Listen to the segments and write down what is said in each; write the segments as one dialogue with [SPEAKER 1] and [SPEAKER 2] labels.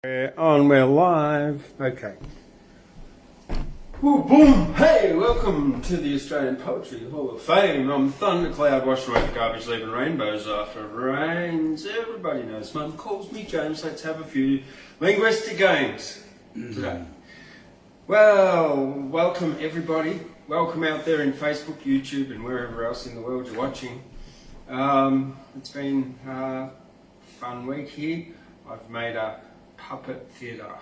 [SPEAKER 1] We're live. Okay. Ooh, boom! Hey, welcome to the Australian Poetry Hall of Fame. I'm Thundercloud, washing away the garbage, leaving rainbows after it rains. Everybody knows. Mum calls me James. Let's have a few linguistic games today. Well, welcome everybody. Welcome out there in Facebook, YouTube, and wherever else in the world you're watching. It's been a fun week here. I've made a puppet theatre.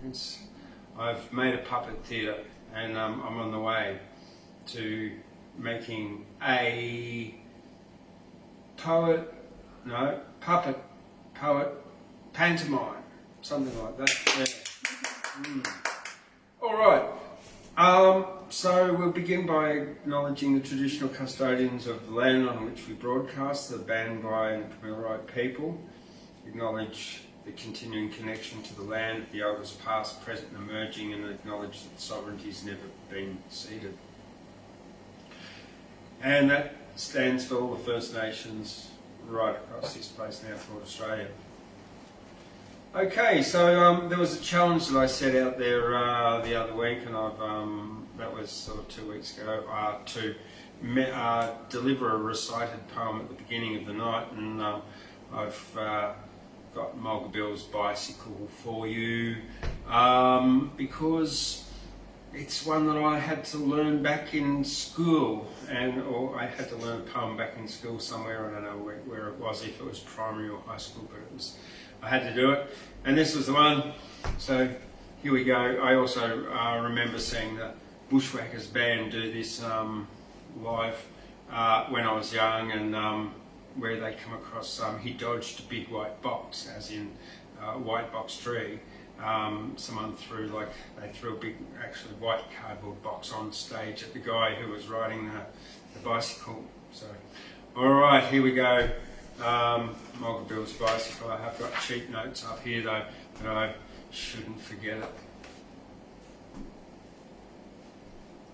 [SPEAKER 1] Yes, I've made a puppet theatre, and I'm on the way to making a puppet, pantomime, something like that. Yeah. All right. So we'll begin by acknowledging the traditional custodians of the land on which we broadcast, the Banjo and Paterson people. Acknowledge the continuing connection to the land, the elders past, present and emerging, and acknowledge that sovereignty has never been ceded. And that stands for all the First Nations right across this place now throughout Australia. Okay, so there was a challenge that I set out there the other week, and that was sort of 2 weeks ago, to deliver a recited poem at the beginning of the night, and I've got Mulga Bills Bicycle for you, because it's one that I had to learn back in school, or I had to learn a poem back in school somewhere. I don't know where it was, if it was primary or high school, but I had to do it, and this was the one. So here we go. I also remember seeing the Bushwhackers band do this live when I was young, and where they come across, he dodged a big white box, as in a white box tree. Someone threw a big, actually white cardboard box on stage at the guy who was riding the bicycle. So, all right, here we go. Mulga Bills Bicycle. I have got cheat notes up here though, but I shouldn't forget it.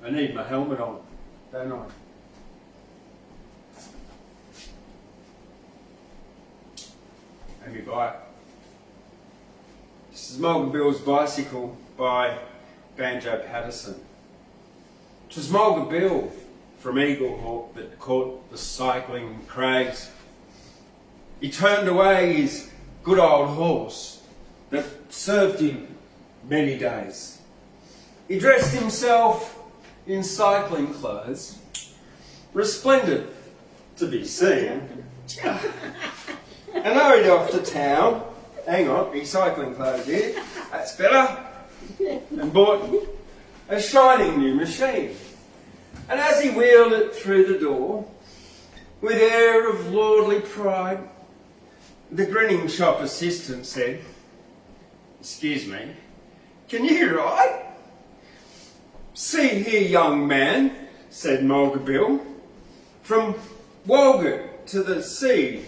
[SPEAKER 1] I need my helmet on, don't I? Maybe buy it. This is Mulga Bills Bicycle by Banjo Paterson. 'Twas Mulga Bill from Eaglehawk that caught the cycling craze. He turned away his good old horse that served him many days. He dressed himself in cycling clothes, resplendent to be seen, and hurried off to town. Hang on, he's cycling clothes here, that's better. And bought a shining new machine. And as he wheeled it through the door, with air of lordly pride, the grinning shop assistant said, "Excuse me, can you ride?" "See here, young man," said Mulga Bill, "from Walgett to the sea,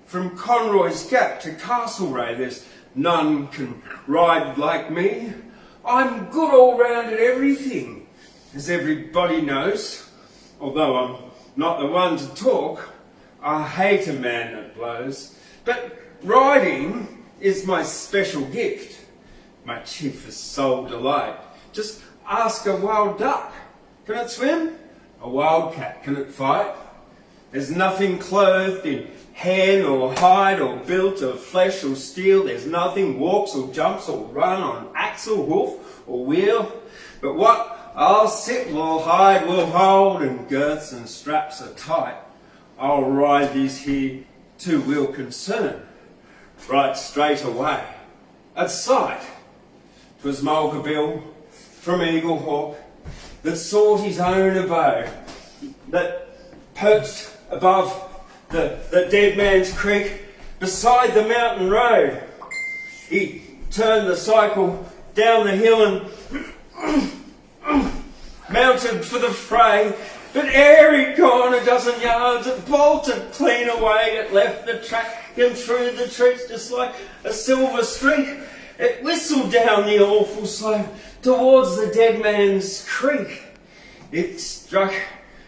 [SPEAKER 1] from Conroy's Gap to Castlereagh, there's none can ride like me. I'm good all round at everything, as everybody knows. Although I'm not the one to talk, I hate a man that blows. But riding is my special gift, my chiefest sole delight. Just ask a wild duck, can it swim? A wildcat, can it fight? There's nothing clothed in hen or hide or built of flesh or steel. There's nothing walks or jumps or run on axle, hoof or wheel. But what I'll sit, will hide, will hold, and girths and straps are tight. I'll ride this here two-wheel concern, right straight away, at sight." 'Twas Mulga Bill from Eaglehawk that sought his own abode, that perched above the Dead Man's Creek beside the mountain road. He turned the cycle down the hill and mounted for the fray, but ere he'd gone a dozen yards, it bolted clean away. It left the track and through the trees just like a silver streak. It whistled down the awful slope towards the Dead Man's Creek. It struck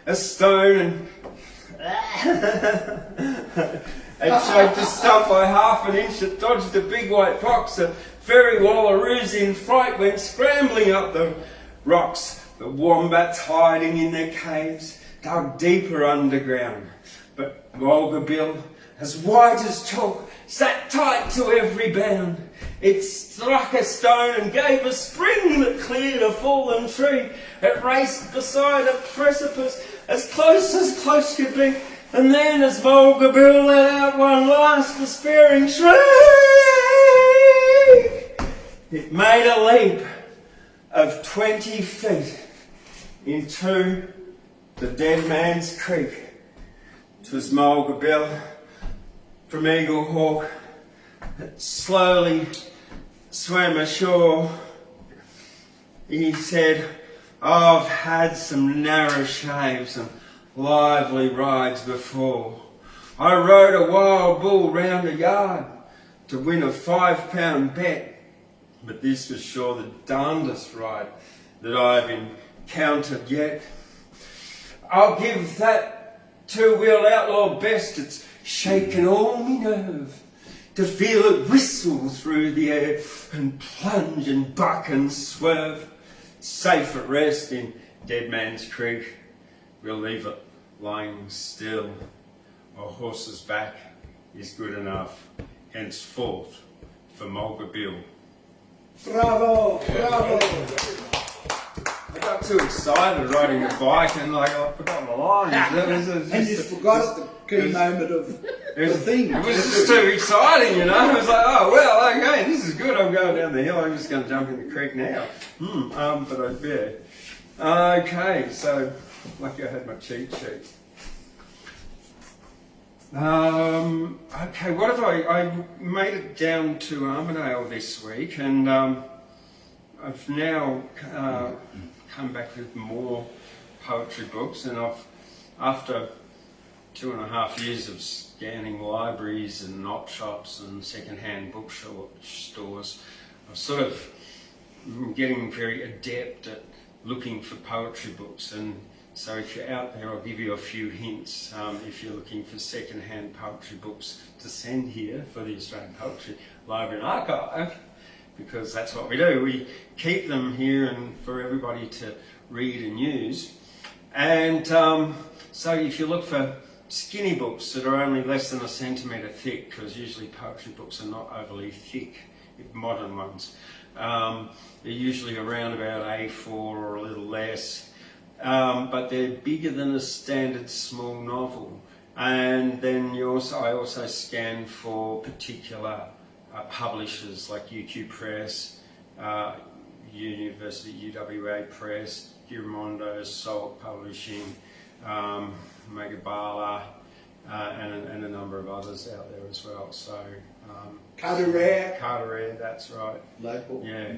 [SPEAKER 1] a stone and it shaved a stump by half an inch. It dodged a big white box that furry wallaroos in fright went scrambling up the rocks. The wombats hiding in their caves dug deeper underground. But Mulga Bill, as white as chalk, sat tight to every bound. It struck a stone and gave a spring that cleared a fallen tree. It raced beside a precipice as close could be. And then as Mulga Bill let out one last despairing shriek, it made a leap of 20 feet into the Dead Man's Creek. 'Twas Mulga Bill from Eagle Hawk that slowly swam ashore. He said, "I've had some narrow shaves and lively rides before. I rode a wild bull round a yard to win a £5 bet, but this was sure the darndest ride that I've encountered yet. I'll give that two-wheel outlaw best, it's shaken all me nerve to feel it whistle through the air and plunge and buck and swerve. Safe at rest in Dead Man's Creek, we'll leave it lying still. A horse's back is good enough, henceforth for Mulga Bill."
[SPEAKER 2] Bravo! Bravo!
[SPEAKER 1] I got too excited riding a bike and I forgot my lines.
[SPEAKER 2] And you forgot the key moment of the thing.
[SPEAKER 1] It was just too exciting, you know. I was like, oh well, okay, this is good. I'm going down the hill. I'm just going to jump in the creek now. Okay, so lucky I had my cheat sheet. Okay, what if I made it down to Armidale this week, and I've now come back with more poetry books, and after 2.5 years of scanning libraries and op shops and second-hand bookstores, I'm sort of getting very adept at looking for poetry books. And so if you're out there, I'll give you a few hints if you're looking for second-hand poetry books to send here for the Australian Poetry Library and Archive, because that's what we do. We keep them here and for everybody to read and use. And so if you look for skinny books that are only less than 1 centimetre thick, because usually poetry books are not overly thick, modern ones, they're usually around about A4 or a little less. But they're bigger than a standard small novel. And then I also scan for particular publishers like UQ Press, University UWA Press, Giramondo, Salt Publishing, Megabala, and a number of others out there as well. So Carteret, that's right.
[SPEAKER 2] Local.
[SPEAKER 1] Yeah.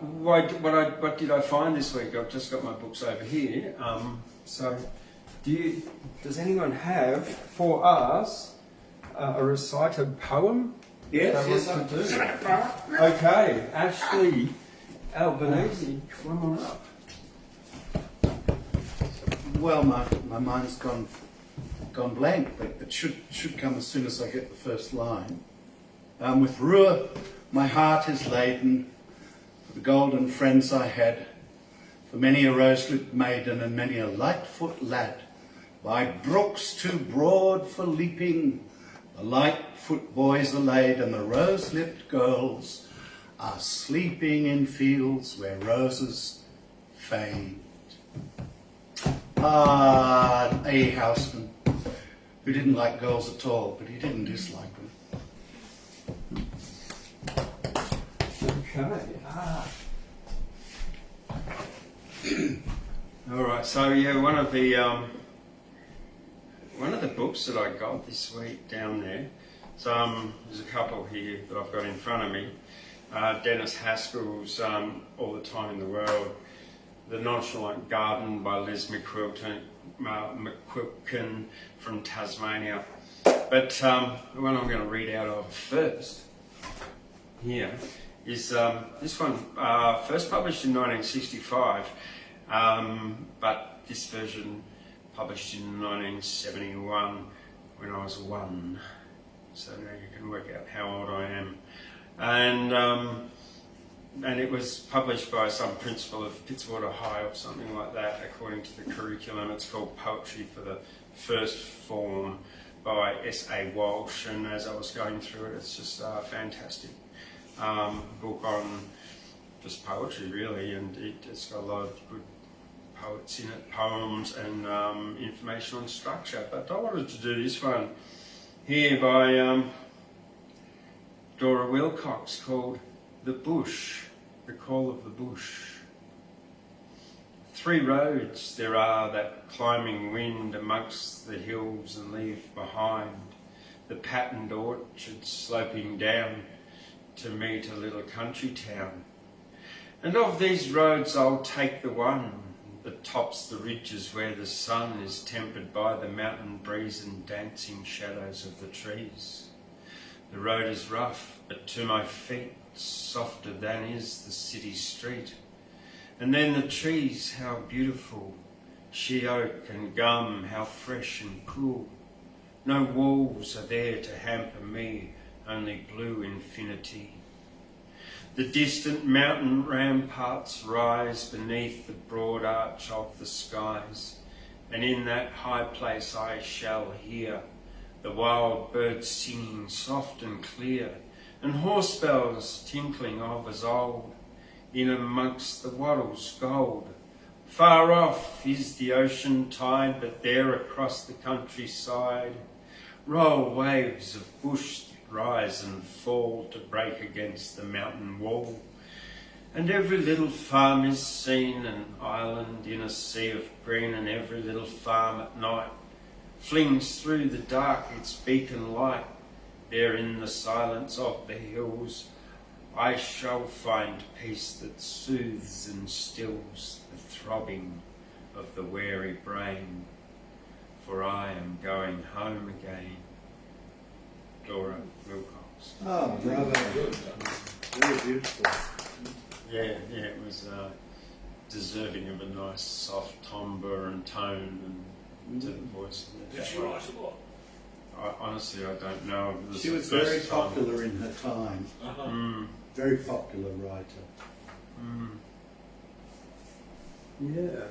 [SPEAKER 1] What did I find this week? I've just got my books over here. So, does anyone have for us a recited poem?
[SPEAKER 2] Yes, I
[SPEAKER 1] do. Okay, Ahley Albanese, come on up.
[SPEAKER 3] Well, my mind's gone blank, but it should come as soon as I get the first line. With Ruhr, my heart is laden, for the golden friends I had, for many a rose-lipped maiden and many a light-foot lad, by brooks too broad for leaping, the light-foot boys are laid, and the rose-lipped girls are sleeping in fields where roses fade. A. Houseman, who didn't like girls at all, but he didn't dislike them.
[SPEAKER 1] Okay. All right. So yeah, one of the books that I got this week down there. So there's a couple here that I've got in front of me. Dennis Haskell's "All the Time in the World," "The Nonchalant Garden" by Liz McQuilkin from Tasmania. But the one I'm going to read out of first here is this one, first published in 1965, but this version published in 1971 when I was 1. So now you can work out how old I am. And it was published by some principal of Fitzwater High or something like that, according to the curriculum. It's called Poetry for the First Form by S.A. Walsh, and as I was going through it, it's just a fantastic book on just poetry, really, and it's got a lot of good poets in it, poems and information on structure. But I wanted to do this one here by Dora Wilcox, called The Bush, The Call of the Bush. 3 roads there are that climbing wind amongst the hills and leave behind the patterned orchards sloping down to meet a little country town. And of these roads I'll take the one that tops the ridges where the sun is tempered by the mountain breeze and dancing shadows of the trees. The road is rough, but to my feet softer than is the city street. And then the trees, how beautiful, she oak and gum, how fresh and cool. No walls are there to hamper me, only blue infinity. The distant mountain ramparts rise beneath the broad arch of the skies, and in that high place I shall hear the wild birds singing soft and clear, and horse bells tinkling of as old, in amongst the wattles gold. Far off is the ocean tide, but there across the countryside roll waves of bush that rise and fall to break against the mountain wall. And every little farm is seen, an island in a sea of green, and every little farm at night flings through the dark its beacon light. There in the silence of the hills I shall find peace that soothes and stills the throbbing of the weary brain, for I am going home again. Dora Wilcox.
[SPEAKER 2] Oh, bravo. Very beautiful.
[SPEAKER 1] Yeah, it was deserving of a nice soft timbre and tone and to the voice.
[SPEAKER 4] Did she write a lot?
[SPEAKER 1] Honestly, I don't know.
[SPEAKER 2] She was very popular in her time.
[SPEAKER 4] Uh-huh.
[SPEAKER 2] Very popular writer.
[SPEAKER 1] Yeah.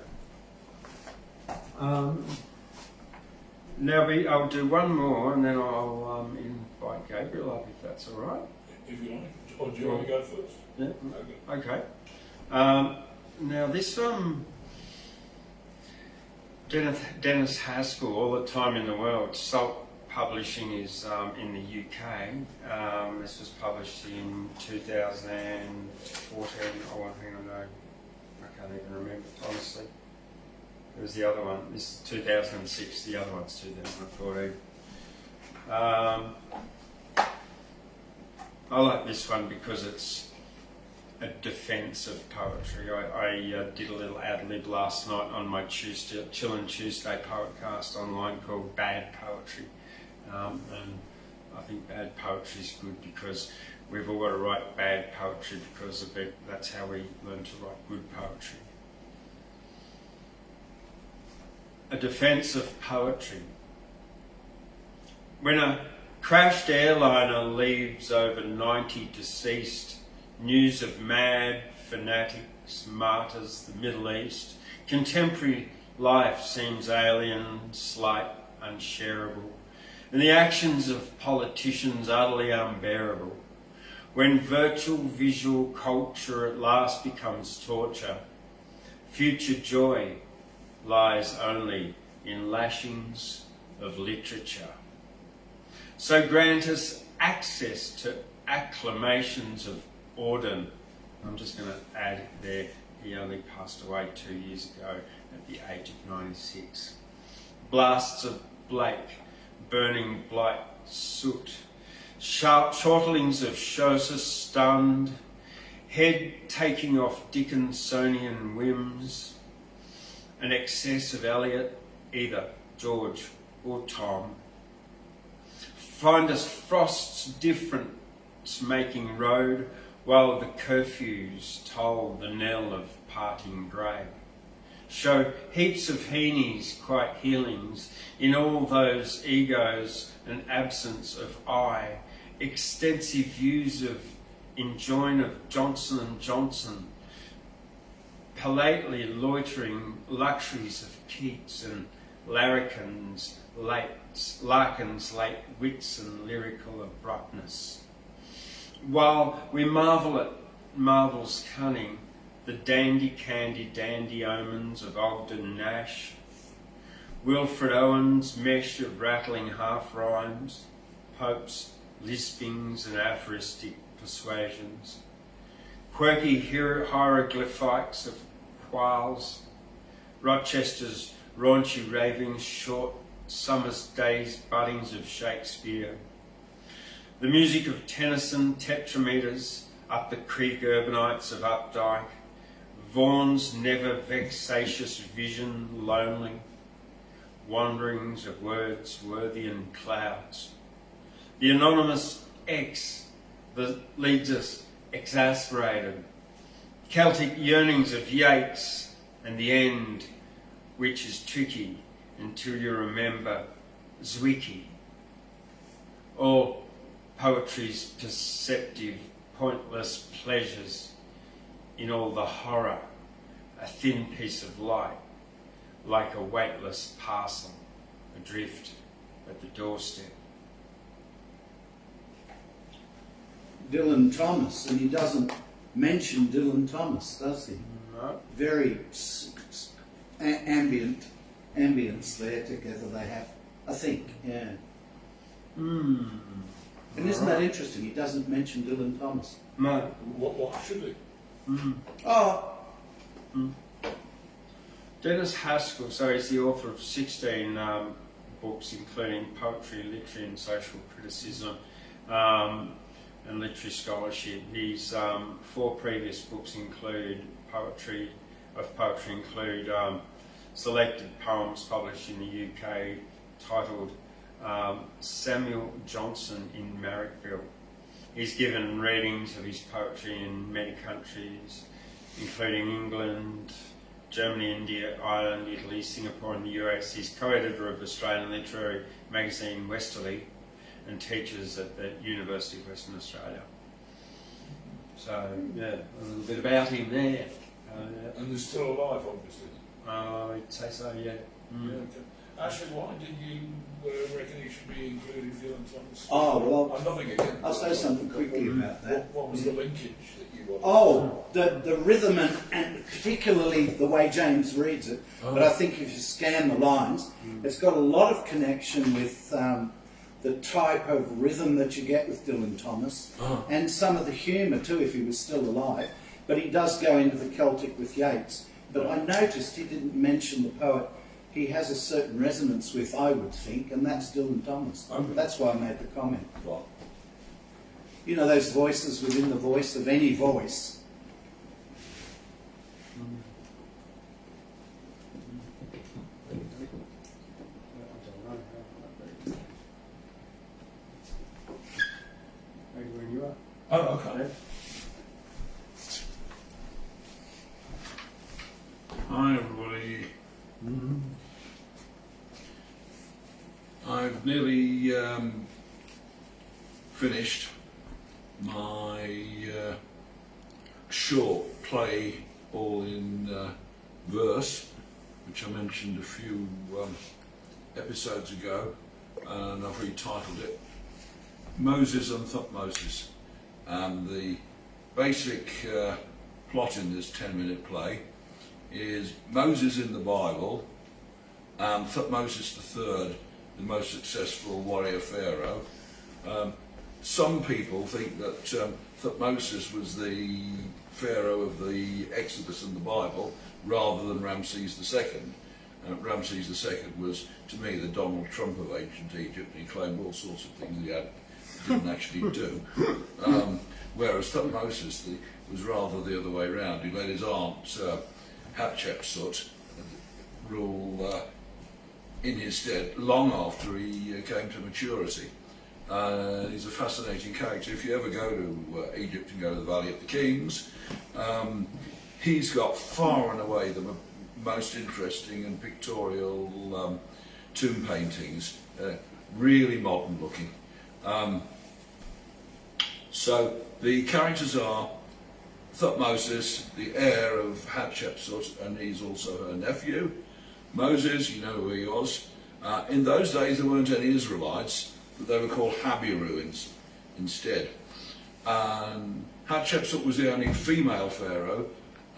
[SPEAKER 1] Now I'll do one more, and then I'll invite Gabriel up, if that's all right.
[SPEAKER 4] If you like. Or do you want to go first?
[SPEAKER 1] Yeah. Okay. Now this Dennis Haskell, All the Time in the World. Salt Publishing is in the UK. This was published in 2014. Oh, hang on, no, I can't even remember, honestly. It was the other one. This is 2006. The other one's 2014. I like this one because it's a defence of poetry. I did a little ad-lib last night on my Chill and Tuesday Poetcast online called Bad Poetry. And I think bad poetry is good because we've all got to write bad poetry because of it. That's how we learn to write good poetry. A defence of poetry. When a crashed airliner leaves over 90 deceased, news of mad fanatics, martyrs, the Middle East, contemporary life seems alien, slight, unshareable, and the actions of politicians utterly unbearable. When virtual visual culture at last becomes torture, future joy lies only in lashings of literature. So grant us access to acclamations of Auden. I'm just going to add there, he only passed away 2 years ago at the age of 96. Blasts of Blake, burning blight soot, sharp chortlings of Chaucer stunned, head taking off Dickinsonian whims, an excess of Eliot, either George or Tom. Find us Frost's difference making road, while the curfews toll the knell of parting grey. show heaps of heenies, quite healings, in all those egos and absence of I, extensive views of enjoin of Johnson and Johnson, palately loitering luxuries of Keats and Larkin's late wits and lyrical abruptness. While we marvel at marvel's cunning, the dandy omens of Ogden Nash, Wilfred Owen's mesh of rattling half-rhymes, Pope's lispings and aphoristic persuasions, quirky hieroglyphics of Quails, Rochester's raunchy ravings, short summer's days buddings of Shakespeare, the music of Tennyson, tetrameters, up the creek urbanites of Updike, Vaughan's never vexatious vision lonely, wanderings of Wordsworthian clouds, the anonymous X that leads us exasperated, Celtic yearnings of Yeats, and the end, which is tricky until you remember Zwicky. All poetry's perceptive, pointless pleasures, in all the horror, a thin piece of light, like a weightless parcel, adrift at the doorstep.
[SPEAKER 3] Dylan Thomas, and he doesn't mention Dylan Thomas, does he?
[SPEAKER 1] No.
[SPEAKER 3] Very ambience there together they have, I think, yeah. And isn't that interesting? He doesn't mention Dylan Thomas.
[SPEAKER 1] No.
[SPEAKER 4] What should it?
[SPEAKER 3] Oh,
[SPEAKER 1] Dennis Haskell, so he's the author of 16 books, including poetry, literary and social criticism, and literary scholarship. His 4 previous books include selected poems published in the UK, titled Samuel Johnson in Marrickville. He's given readings of his poetry in many countries, including England, Germany, India, Ireland, Italy, Singapore and the US. He's co-editor of Australian literary magazine Westerly and teaches at the University of Western Australia. So, yeah, a little bit about him there.
[SPEAKER 4] And he's still alive, obviously.
[SPEAKER 1] I'd say so, yeah.
[SPEAKER 4] Yeah, okay. Ashley, why did you reckon he should be including Dylan Thomas?
[SPEAKER 3] Oh, well,
[SPEAKER 4] I'm nothing again.
[SPEAKER 3] I'll say something quickly about that.
[SPEAKER 4] What was the linkage that you wanted?
[SPEAKER 3] Oh, the rhythm and particularly the way James reads it.
[SPEAKER 4] Oh.
[SPEAKER 3] But I think if you scan the lines, it's got a lot of connection with the type of rhythm that you get with Dylan Thomas, and some of the humour too, if he was still alive. But he does go into the Celtic with Yeats. But I noticed he didn't mention the poet he has a certain resonance with, I would think, and that's Dylan Thomas.
[SPEAKER 4] Okay.
[SPEAKER 3] That's why I made the comment.
[SPEAKER 4] What?
[SPEAKER 3] You know, those voices within the voice of any voice.
[SPEAKER 1] Maybe when you are.
[SPEAKER 4] Oh, okay. Hi everybody. I've nearly finished my short play, all in verse, which I mentioned a few episodes ago, and I've retitled it Moses and Thutmose. And the basic plot in this 10-minute play is Moses in the Bible and Thutmose III, the most successful warrior pharaoh. Some people think that Thutmose was the pharaoh of the Exodus and the Bible rather than Ramses II. Ramses II was, to me, the Donald Trump of ancient Egypt. He claimed all sorts of things he didn't actually do. Whereas Thutmose was rather the other way around. He let his aunt Hatshepsut rule in his stead long after he came to maturity. He's a fascinating character. If you ever go to Egypt and go to the Valley of the Kings, he's got far and away the most interesting and pictorial tomb paintings, really modern looking. So the characters are Thutmose, the heir of Hatshepsut, and he's also her nephew. Moses, you know who he was. In those days there weren't any Israelites, but they were called Habiru instead. And Hatshepsut was the only female pharaoh,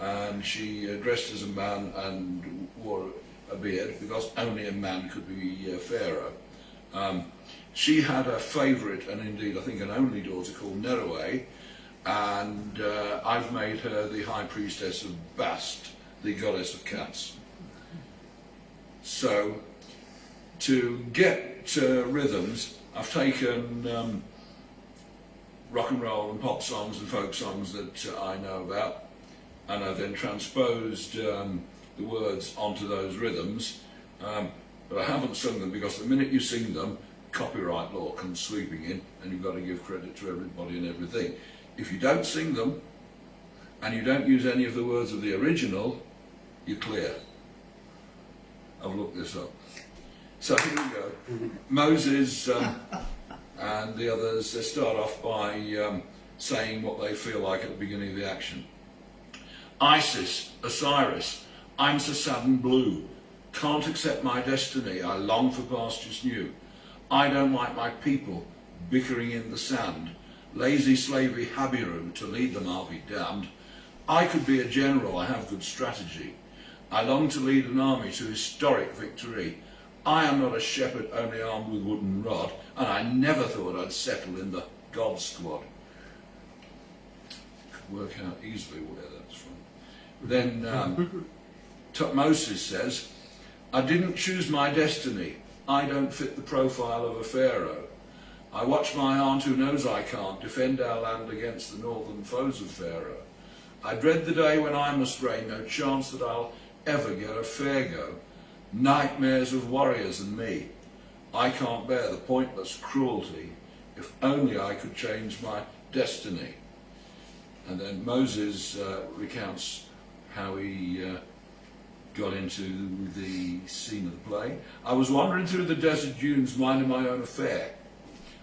[SPEAKER 4] and she dressed as a man and wore a beard because only a man could be pharaoh. She had a favourite, and indeed I think an only daughter, called Neroe, and I've made her the high priestess of Bast, the goddess of cats. So, to get rhythms, I've taken rock and roll and pop songs and folk songs that I know about, and I've then transposed the words onto those rhythms, but I haven't sung them because the minute you sing them, copyright law comes sweeping in, and you've got to give credit to everybody and everything. If you don't sing them, and you don't use any of the words of the original, you're clear. I've looked this up. So here we go. Moses and the others, they start off by saying what they feel like at the beginning of the action. Isis, Osiris, I'm so sad and blue. Can't accept my destiny, I long for pastures new. I don't like my people bickering in the sand. Lazy slavey Habiru, to lead them I'll be damned. I could be a general, I have good strategy. I long to lead an army to historic victory. I am not a shepherd only armed with wooden rod, and I never thought I'd settle in the God squad. Could work out easily where that's from. Then Thutmose says, I didn't choose my destiny. I don't fit the profile of a pharaoh. I watch my aunt who knows I can't defend our land against the northern foes of Pharaoh. I dread the day when I must reign, no chance that I'll ever get a fair go. Nightmares of warriors and me. I can't bear the pointless cruelty. If only I could change my destiny. And then Moses recounts how he got into the scene of the play. I was wandering through the desert dunes, minding my own affair,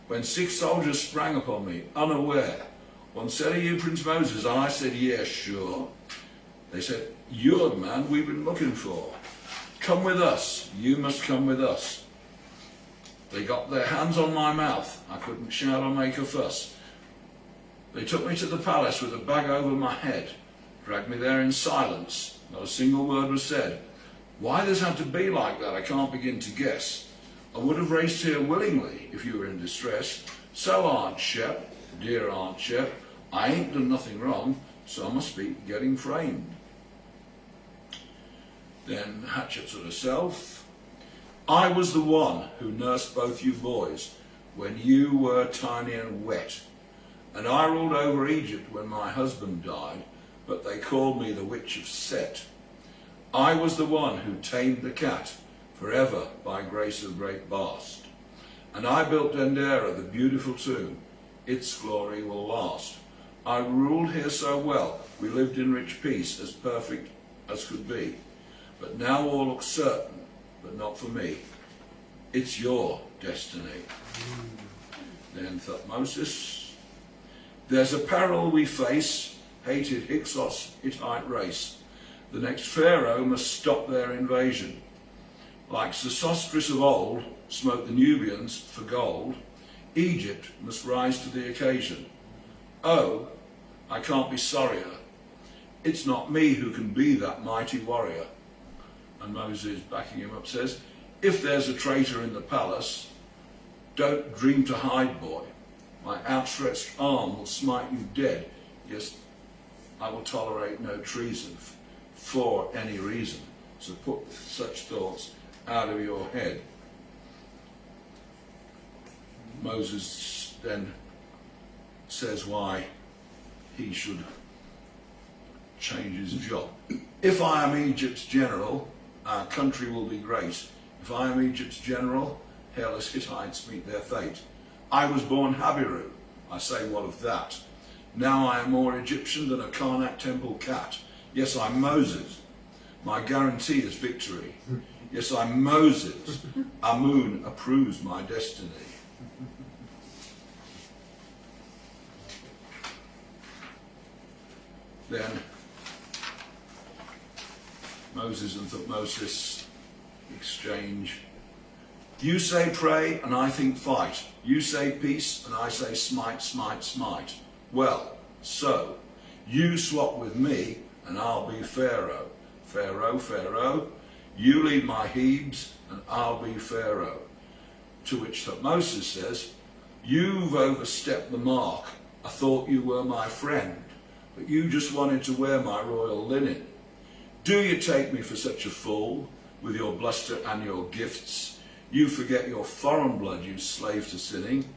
[SPEAKER 4] when 6 soldiers sprang upon me, unaware. One said, are you Prince Moses? And I said, yes, sure. They said, you're the man we've been looking for. Come with us. You must come with us. They got their hands on my mouth. I couldn't shout or make a fuss. They took me to the palace with a bag over my head, dragged me there in silence. Not a single word was said. Why this had to be like that, I can't begin to guess. I would have raced here willingly if you were in distress. So Aunt Shep, dear Aunt Shep, I ain't done nothing wrong, so I must be getting framed. Then Hatshepsut herself, I was the one who nursed both you boys when you were tiny and wet, and I ruled over Egypt when my husband died, but they called me the Witch of Set. I was the one who tamed the cat, forever by grace of great Bast. And I built Dendera, the beautiful tomb. Its glory will last. I ruled here so well, we lived in rich peace, as perfect as could be. But now all looks certain, but not for me. It's your destiny. Then Thutmose, there's a peril we face, hated Hyksos, Hittite race. The next pharaoh must stop their invasion. Like Sesostris of old smote the Nubians for gold, Egypt must rise to the occasion. Oh, I can't be sorrier. It's not me who can be that mighty warrior. And Moses, backing him up, says, if there's a traitor in the palace, don't dream to hide, boy. My outstretched arm will smite you dead. Yes, I will tolerate no treason for any reason. So put such thoughts out of your head. Moses then says why he should change his job. If I am Egypt's general, our country will be great. If I am Egypt's general, hairless Hittites meet their fate. I was born Habiru, I say what of that? Now I am more Egyptian than a Karnak temple cat. Yes, I'm Moses, My guarantee is victory. Yes, I'm Moses. Amun approves my destiny. Then Moses and Thutmose exchange. You say pray, and I think fight. You say peace, and I say smite, smite, smite. Well, so, you swap with me, and I'll be Pharaoh. Pharaoh, Pharaoh, you lead my Hebes, and I'll be Pharaoh. To which Thutmose says, you've overstepped the mark. I thought you were my friend, but you just wanted to wear my royal linen. Do you take me for such a fool, with your bluster and your gifts? You forget your foreign blood, you slave to sinning.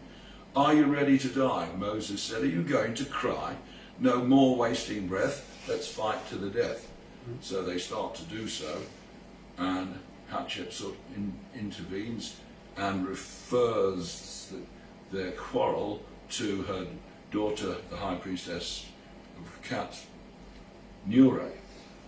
[SPEAKER 4] Are you ready to die? Moses said, are you going to cry? No more wasting breath, let's fight to the death. So they start to do so, and Hatshepsut intervenes and refers their quarrel to her daughter, the high priestess of Kat, Nure.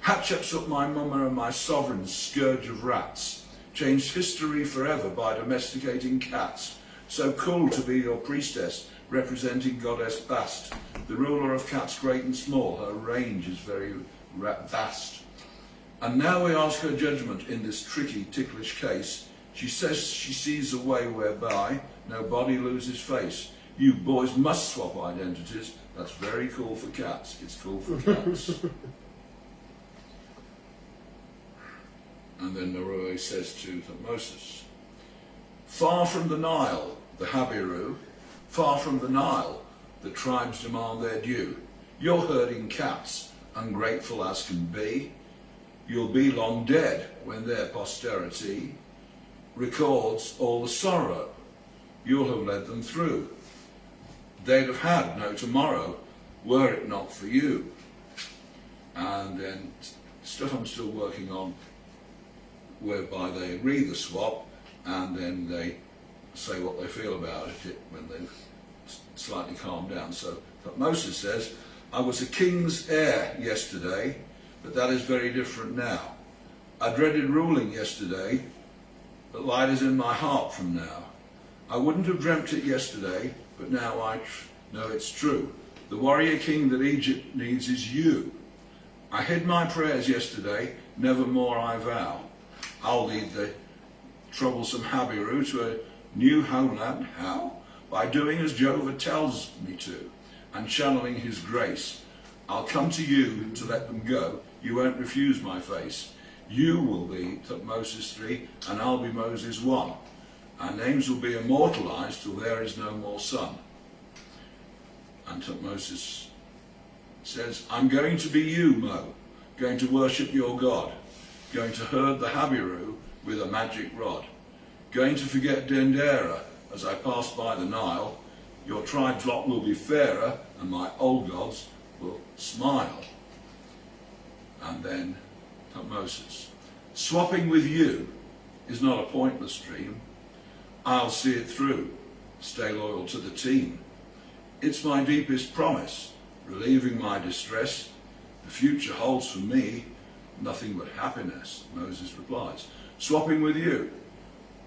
[SPEAKER 4] Hatshepsut, my mama and my sovereign scourge of rats, changed history forever by domesticating cats. So cool to be your priestess, representing goddess Bast, the ruler of cats great and small. Her range is very vast. And now we ask her judgment in this tricky, ticklish case. She says she sees a way whereby no body loses face. You boys must swap identities. That's very cool for cats. It's cool for cats. And then Narue says to Thutmose, far from the Nile, the Habiru, far from the Nile, the tribes demand their due. You're herding cats, ungrateful as can be. You'll be long dead when their posterity records all the sorrow you'll have led them through. They'd have had no tomorrow were it not for you. And then stuff I'm still working on, whereby they agree the swap and then they say what they feel about it when they've slightly calmed down. So Moses says, I was a king's heir yesterday, but that is very different now. I dreaded ruling yesterday, but light is in my heart from now. I wouldn't have dreamt it yesterday, but now I know it's true. The warrior king that Egypt needs is you. I hid my prayers yesterday, nevermore I vow. I'll lead the troublesome Habiru to a new homeland. How? By doing as Jehovah tells me to, and channeling his grace. I'll come to you to let them go. You won't refuse my face. You will be Thutmose 3, and I'll be Moses 1. Our names will be immortalized till there is no more sun. And Thutmose says, I'm going to be you, Mo, going to worship your God, going to herd the Habiru with a magic rod, going to forget Dendera as I pass by the Nile. Your tribe's lot will be fairer, and my old gods will smile. And then Thutmose, swapping with you is not a pointless dream. I'll see it through, stay loyal to the team. It's my deepest promise, relieving my distress. The future holds for me nothing but happiness. Moses replies, swapping with you.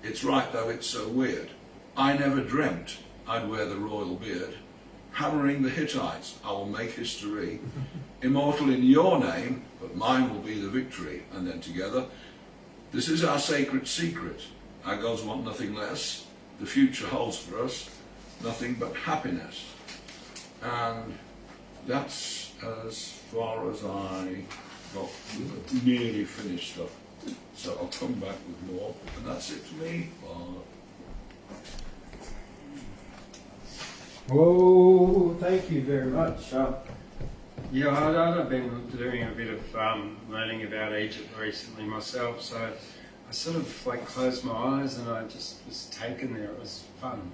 [SPEAKER 4] It's right, though it's so weird. I never dreamt I'd wear the royal beard. Hammering the Hittites, I will make history. Immortal in your name, but mine will be the victory. And then together, this is our sacred secret. Our gods want nothing less. The future holds for us nothing but happiness. And that's as far as I got with nearly finished stuff. So I'll come back with more, and that's it for me.
[SPEAKER 1] Oh, thank you very much. Yeah, I've been doing a bit of learning about Egypt recently myself, so I sort of like closed my eyes and I just was taken there. It was fun.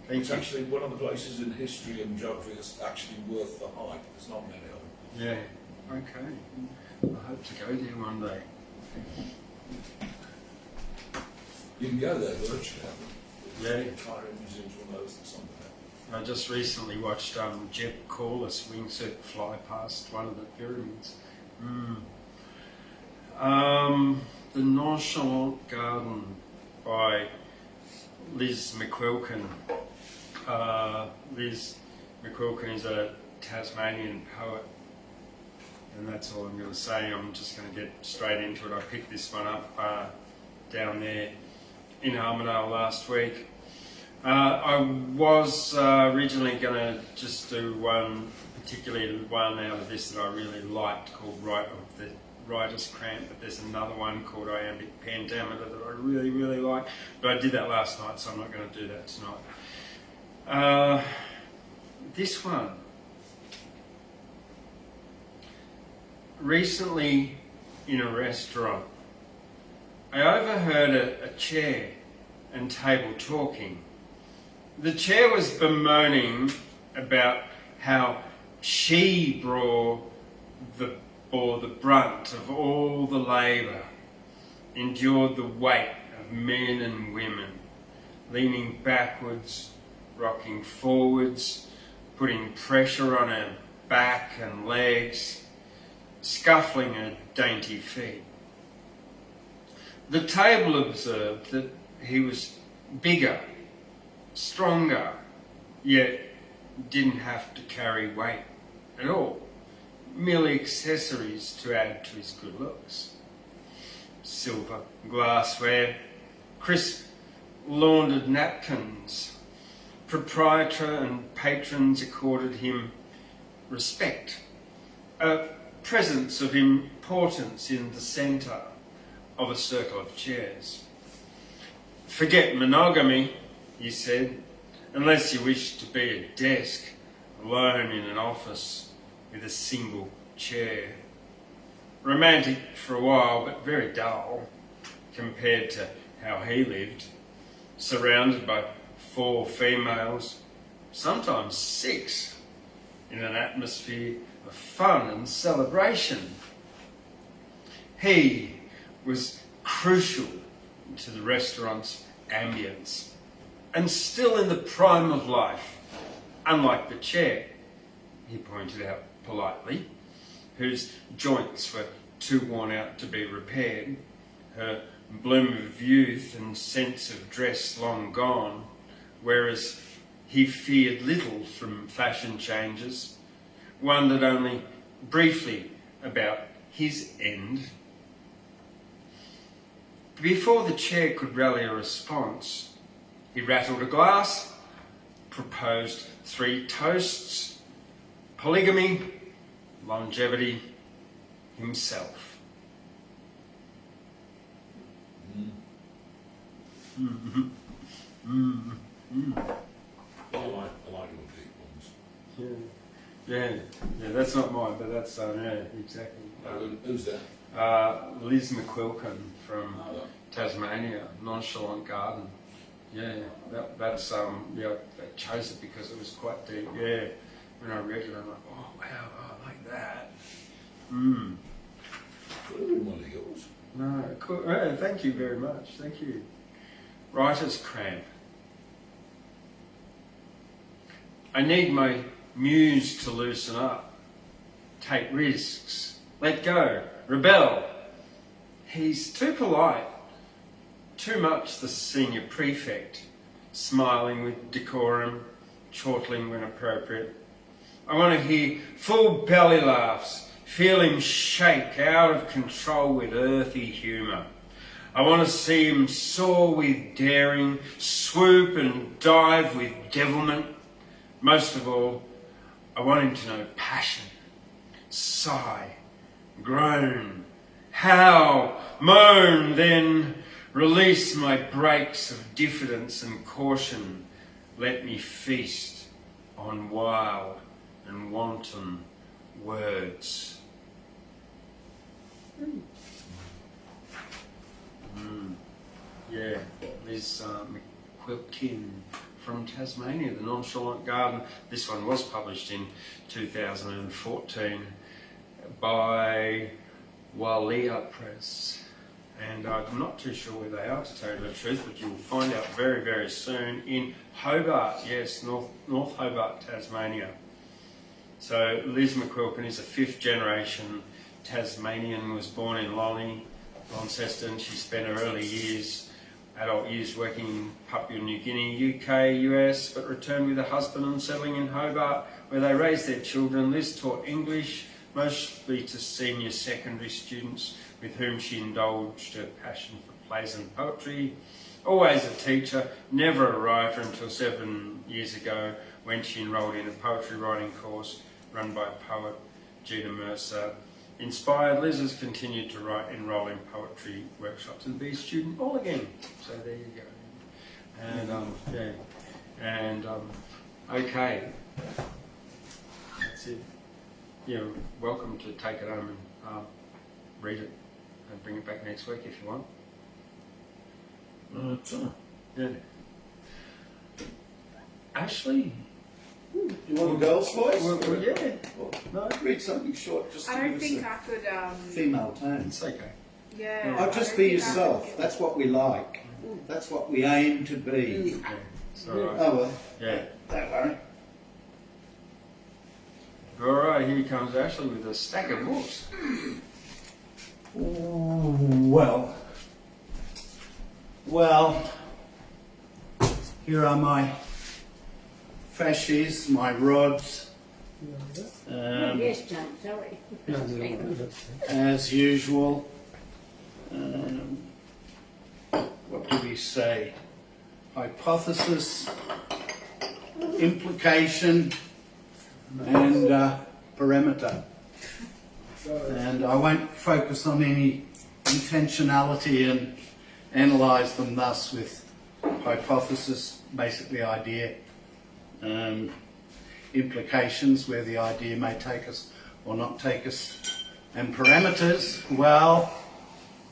[SPEAKER 4] It's actually one of the places in history and geography that's actually worth the hype. There's not many of them.
[SPEAKER 1] Yeah, okay. I hope to go there one day.
[SPEAKER 4] You can go there virtually.
[SPEAKER 1] Yeah.
[SPEAKER 4] Cairo Museum's one of those that's on there.
[SPEAKER 1] I just recently watched Jeb Corliss wingsuit fly past one of the pyramids. The Nonchalant Garden by Liz McQuilkin. Liz McQuilkin is a Tasmanian poet, and that's all I'm going to say. I'm just going to get straight into it. I picked this one up down there in Armidale last week. I was originally going to just do particularly one out of this that I really liked called the Writer's Cramp, but there's another one called Iambic Pentameter that I really, really like. But I did that last night, so I'm not going to do that tonight. This one. Recently, in a restaurant, I overheard a chair and table talking. The chair was bemoaning about how she bore the brunt of all the labour, endured the weight of men and women, leaning backwards, rocking forwards, putting pressure on her back and legs, scuffling her dainty feet. The table observed that he was bigger, stronger, yet didn't have to carry weight at all. Merely accessories to add to his good looks. Silver glassware, crisp laundered napkins. Proprietor and patrons accorded him respect, a presence of importance in the centre of a circle of chairs. Forget monogamy, he said, unless you wish to be a desk alone in an office with a single chair. Romantic for a while, but very dull compared to how he lived, surrounded by 4 females, sometimes 6, in an atmosphere of fun and celebration. He was crucial to the restaurant's ambience, and still in the prime of life, unlike the chair, he pointed out politely, whose joints were too worn out to be repaired, her bloom of youth and sense of dress long gone, whereas he feared little from fashion changes, wondered only briefly about his end. Before the chair could rally a response, he rattled a glass, proposed 3 toasts: polygamy, longevity, himself.
[SPEAKER 4] I like your deep ones.
[SPEAKER 1] Yeah, that's not mine, but that's, exactly.
[SPEAKER 4] Who's that?
[SPEAKER 1] Liz McQuilkin from Tasmania, Nonchalant Garden. Yeah, that's, I chose it because it was quite deep. Yeah, when I read it, I'm like, oh, wow, I like that.
[SPEAKER 4] Could have been one of yours.
[SPEAKER 1] No, cool. Thank you very much. Thank you. Writer's Cramp. I need my muse to loosen up, take risks, let go, rebel. He's too polite, too much the senior prefect, smiling with decorum, chortling when appropriate. I want to hear full belly laughs, feel him shake out of control with earthy humour. I want to see him soar with daring, swoop and dive with devilment. Most of all, I want him to know passion, sigh, groan, howl, moan, then release my brakes of diffidence and caution. Let me feast on wild and wanton words. Yeah, Liz McQuilkin from Tasmania, The Nonchalant Garden. This one was published in 2014 by Walia Press, and I'm not too sure where they are, to tell you the truth, but you'll find out very, very soon in Hobart, yes, North Hobart, Tasmania. So Liz McQuilkin is a 5th generation Tasmanian, was born in Launceston. She spent her early years, adult years, working in Papua New Guinea, UK, US, but returned with her husband and settling in Hobart, where they raised their children. Liz taught English, mostly to senior secondary students, with whom she indulged her passion for plays and poetry. Always a teacher, never a writer until 7 years ago, when she enrolled in a poetry writing course run by poet Gina Mercer. Inspired, Liz has continued to enroll in poetry workshops and be a student all again. So there you go. And okay, that's it. You're welcome to take it home and read it and bring it back next week if you want. Yeah. Ashley.
[SPEAKER 2] You want a girl's voice?
[SPEAKER 1] Well, yeah.
[SPEAKER 2] No, read something short just to
[SPEAKER 5] I don't
[SPEAKER 2] give
[SPEAKER 5] think
[SPEAKER 2] us
[SPEAKER 5] I could.
[SPEAKER 2] a female tone.
[SPEAKER 1] It's okay.
[SPEAKER 5] Yeah.
[SPEAKER 2] Oh, just be yourself. That's what we like. That's what we aim to be.
[SPEAKER 1] Okay. It's all right.
[SPEAKER 2] Oh well.
[SPEAKER 1] Yeah.
[SPEAKER 2] Don't worry.
[SPEAKER 1] All right, here comes Ashley with a stack of books.
[SPEAKER 3] Well, here are my fasces, my rods.
[SPEAKER 6] Yes, John, sorry.
[SPEAKER 3] As usual. What do we say? Hypothesis, implication, and parameter. And I won't focus on any intentionality and analyse them thus with hypothesis, basically idea, implications, where the idea may take us or not take us, and parameters, well,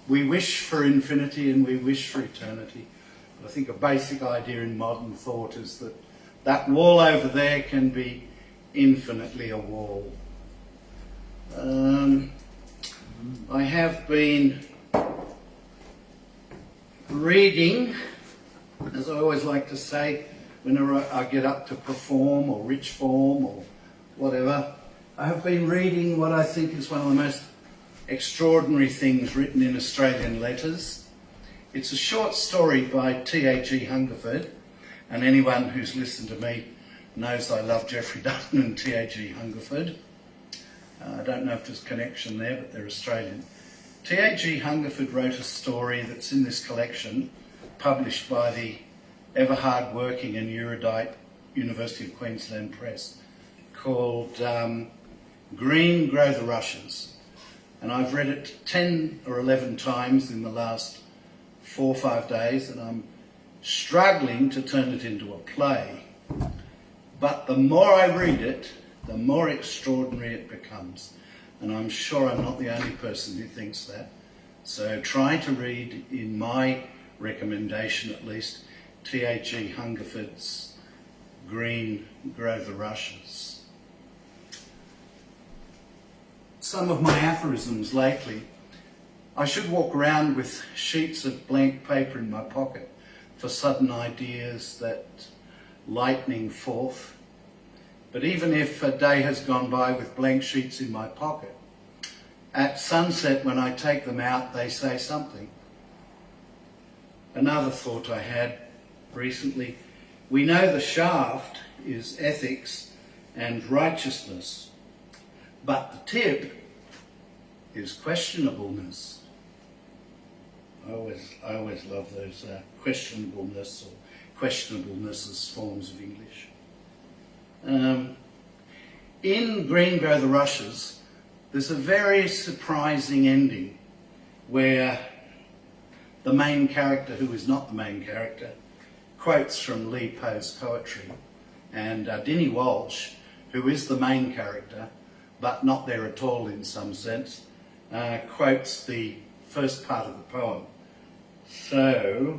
[SPEAKER 3] we wish for infinity and we wish for eternity. But I think a basic idea in modern thought is that that wall over there can be infinitely a wall. I have been reading, as I always like to say, whenever I get up to perform or rich form or whatever, I have been reading what I think is one of the most extraordinary things written in Australian letters. It's a short story by T.H.E. Hungerford, and anyone who's listened to me knows I love Geoffrey Dutton and T.H.E. Hungerford. I don't know if there's a connection there, but they're Australian. T.H.E. Hungerford wrote a story that's in this collection, published by the ever hard-working and erudite University of Queensland Press, called Green Grow the Rushes. And I've read it 10 or 11 times in the last 4 or 5 days, and I'm struggling to turn it into a play. But the more I read it, the more extraordinary it becomes. And I'm sure I'm not the only person who thinks that. So try to read, in my recommendation at least, T.H.E. Hungerford's Green Grow the Rushes. Some of my aphorisms lately. I should walk around with sheets of blank paper in my pocket for sudden ideas that lightning forth. But even if a day has gone by with blank sheets in my pocket, at sunset when I take them out, they say something. Another thought I had recently, we know the shaft is ethics and righteousness, but the tip is questionableness. I always love those questionableness or questionableness as forms of English. In Green Grow the Rushes, there's a very surprising ending where the main character, who is not the main character, quotes from Lee Poe's poetry, and Dinny Walsh, who is the main character, but not there at all in some sense, quotes the first part of the poem. So,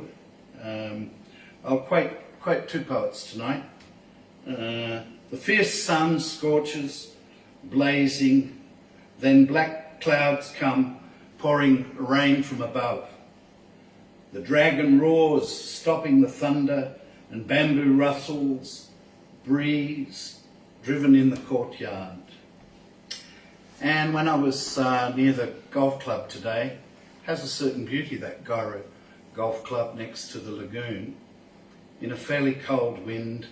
[SPEAKER 3] I'll quote two poets tonight. The fierce sun scorches, blazing, then black clouds come, pouring rain from above. The dragon roars, stopping the thunder, and bamboo rustles, breeze, driven in the courtyard. And when I was near the golf club today, has a certain beauty, that Gyro Golf Club next to the lagoon. In a fairly cold wind,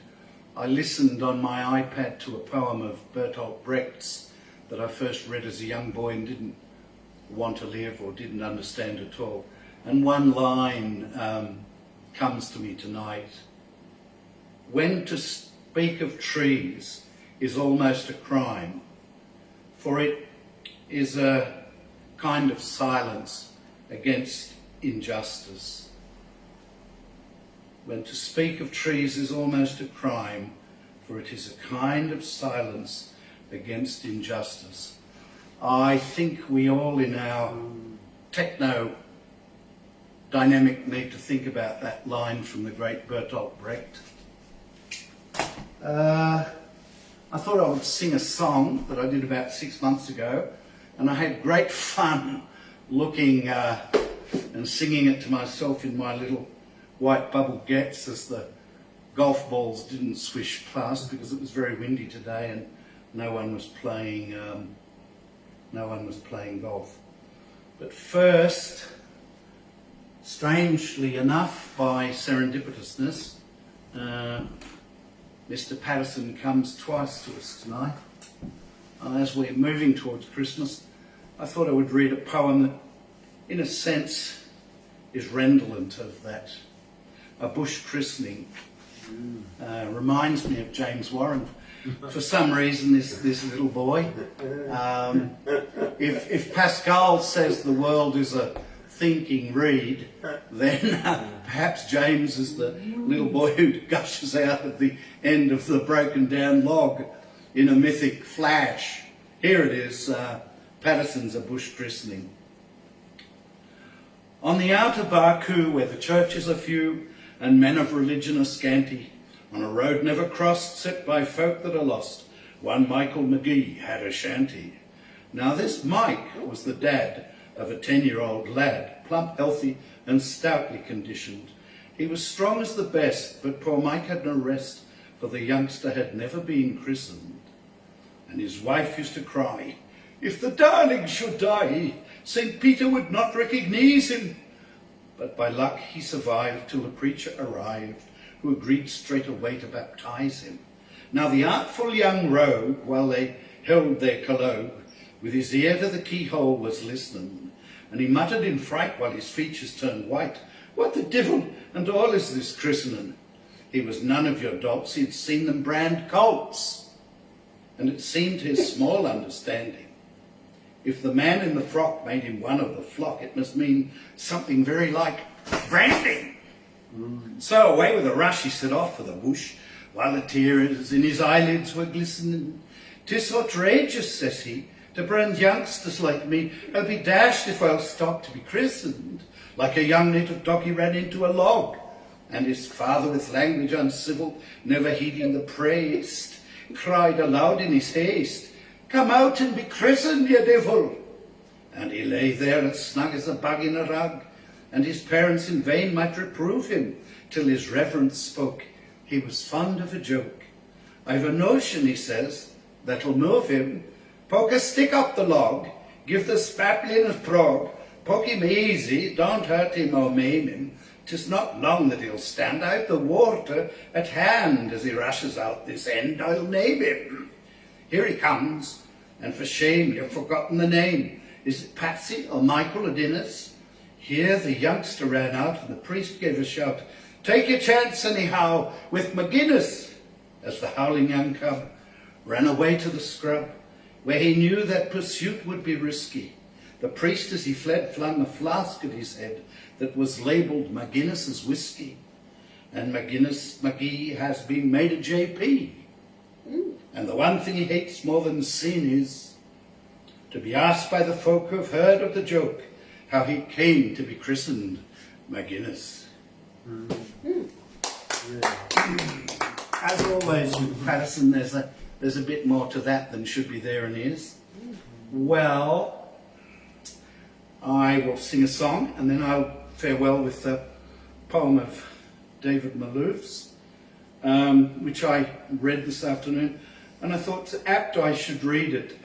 [SPEAKER 3] I listened on my iPad to a poem of Bertolt Brecht's that I first read as a young boy and didn't want to live or didn't understand at all. And one line comes to me tonight. When to speak of trees is almost a crime, for it is a kind of silence against injustice. When to speak of trees is almost a crime, for it is a kind of silence against injustice. I think we all in our techno dynamic need to think about that line from the great Bertolt Brecht. I thought I would sing a song that I did about 6 months ago, and I had great fun looking and singing it to myself in my little white bubble gets as the golf balls didn't swish past because it was very windy today and no one was playing golf. But first, strangely enough, by serendipitousness, Mr. Paterson comes twice to us tonight. As we're moving towards Christmas, I thought I would read a poem that, in a sense, is redolent of that. A bush christening. Reminds me of James Warren. For some reason, this little boy. If Pascal says the world is a thinking reed, then perhaps James is the little boy who gushes out at the end of the broken down log in a mythic flash. Here it is, Patterson's A Bush Christening. On the outer Baku, where the churches are few and men of religion are scanty, on a road never crossed, set by folk that are lost, one Michael McGee had a shanty. Now this Mike was the dad of a 10-year-old lad, plump, healthy and stoutly conditioned. He was strong as the best, but poor Mike had no rest, for the youngster had never been christened. And his wife used to cry, "If the darling should die, St. Peter would not recognize him." But by luck he survived till the preacher arrived, who agreed straight away to baptize him. Now the artful young rogue, while they held their collogue, with his ear to the keyhole was listening, and he muttered in fright while his features turned white, "What the devil and all is this christening?" He was none of your dolts, he'd seen them brand colts, and it seemed to his small understanding, if the man in the frock made him one of the flock, it must mean something very like branding. So away with a rush he set off for the bush, while the tears in his eyelids were glistening. "'Tis outrageous," says he, "to brand youngsters like me. I'll be dashed if I'll stop to be christened." Like a young native dog he ran into a log, and his father with language uncivil, never heeding the priest, cried aloud in his haste, "Come out and be christened, ye devil!" And he lay there as snug as a bug in a rug, and his parents in vain might reprove him, till his reverence spoke. He was fond of a joke. "I've a notion," he says, "that'll move him. Poke a stick up the log, give the spaplin a prog, poke him easy, don't hurt him or maim him. 'Tis not long that he'll stand out the water at hand as he rushes out this end. I'll name him. Here he comes, and for shame you've forgotten the name. Is it Patsy or Michael or Dennis?" Here the youngster ran out, and the priest gave a shout, "Take your chance anyhow with McGuinness," as the howling young cub ran away to the scrub, where he knew that pursuit would be risky. The priest, as he fled, flung a flask at his head that was labelled McGuinness's whiskey. And McGee has been made a JP. And the one thing he hates more than sin is to be asked by the folk who've heard of the joke how he came to be christened McGuinness. As always with Patterson, there's a bit more to that than should be there and is. Well, I will sing a song and then I'll farewell with the poem of David Malouf's, which I read this afternoon, and I thought it's apt I should read it.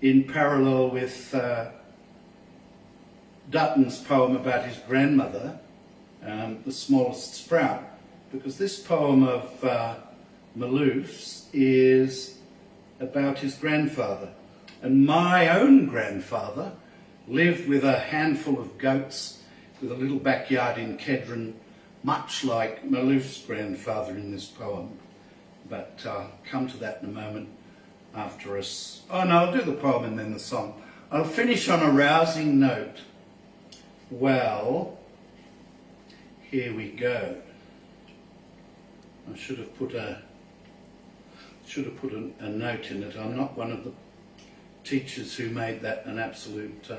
[SPEAKER 3] in parallel with Dutton's poem about his grandmother, The Smallest Sprout, because this poem of Malouf's is about his grandfather. And my own grandfather lived with a handful of goats with a little backyard in Kedron, much like Malouf's grandfather in this poem. But I'll come to that in a moment after us. Oh no, I'll do the poem and then the song. I'll finish on a rousing note. Well, here we go. I should have put a note in it. I'm not one of the teachers who made that an absolute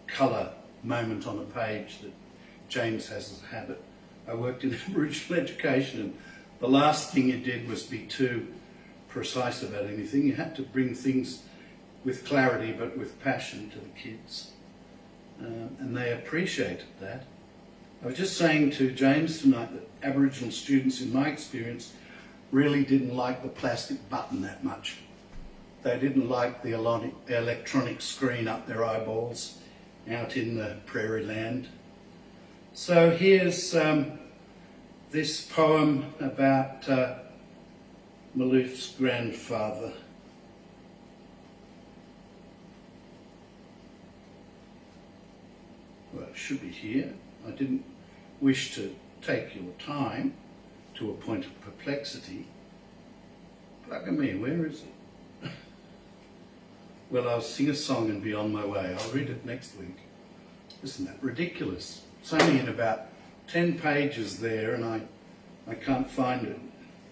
[SPEAKER 3] colour moment on a page that James has as a habit. I worked in Aboriginal education, and the last thing you did was be too precise about anything. You had to bring things with clarity but with passion to the kids, and they appreciated that. I was just saying to James tonight that Aboriginal students, in my experience, really didn't like the plastic button that much. They didn't like the electronic screen up their eyeballs out in the prairie land. So here's this poem about Malouf's grandfather. Well, it should be here. I didn't wish to take your time to a point of perplexity. Bugger me, where is it? Well, I'll sing a song and be on my way. I'll read it next week. Isn't that ridiculous? It's only in about 10 pages there, and I can't find it.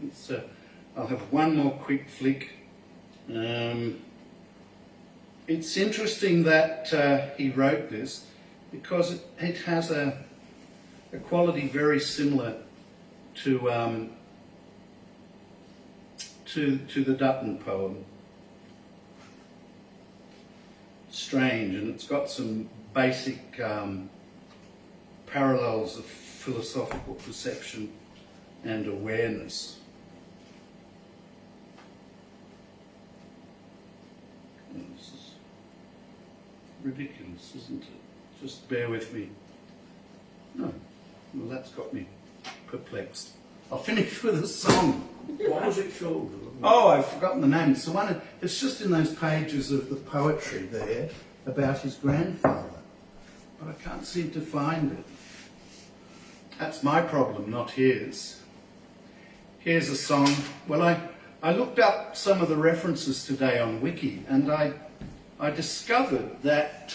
[SPEAKER 3] It's, I'll have one more quick flick. It's interesting that he wrote this because it has a quality very similar to the Dutton poem. Strange, and it's got some basic parallels of philosophical perception and awareness. Oh, this is ridiculous, isn't it? Just bear with me. No, well, that's got me perplexed. I'll finish with a song.
[SPEAKER 4] What was it called?
[SPEAKER 3] Oh, I've forgotten the name. It's the one. It's just in those pages of the poetry there about his grandfather, but I can't seem to find it. That's my problem, not his. Here's a song. Well, I looked up some of the references today on Wiki, and I discovered that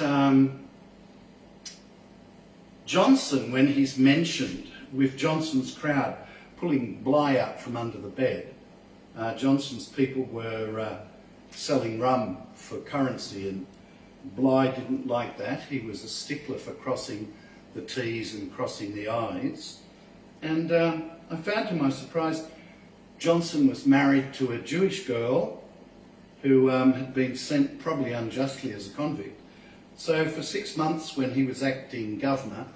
[SPEAKER 3] Johnson, when he's mentioned with Johnson's crowd pulling Bligh out from under the bed, Johnson's people were selling rum for currency, and Bligh didn't like that. He was a stickler for crossing the T's and crossing the I's. And I found to my surprise, Johnson was married to a Jewish girl who had been sent probably unjustly as a convict. So for 6 months when he was acting governor,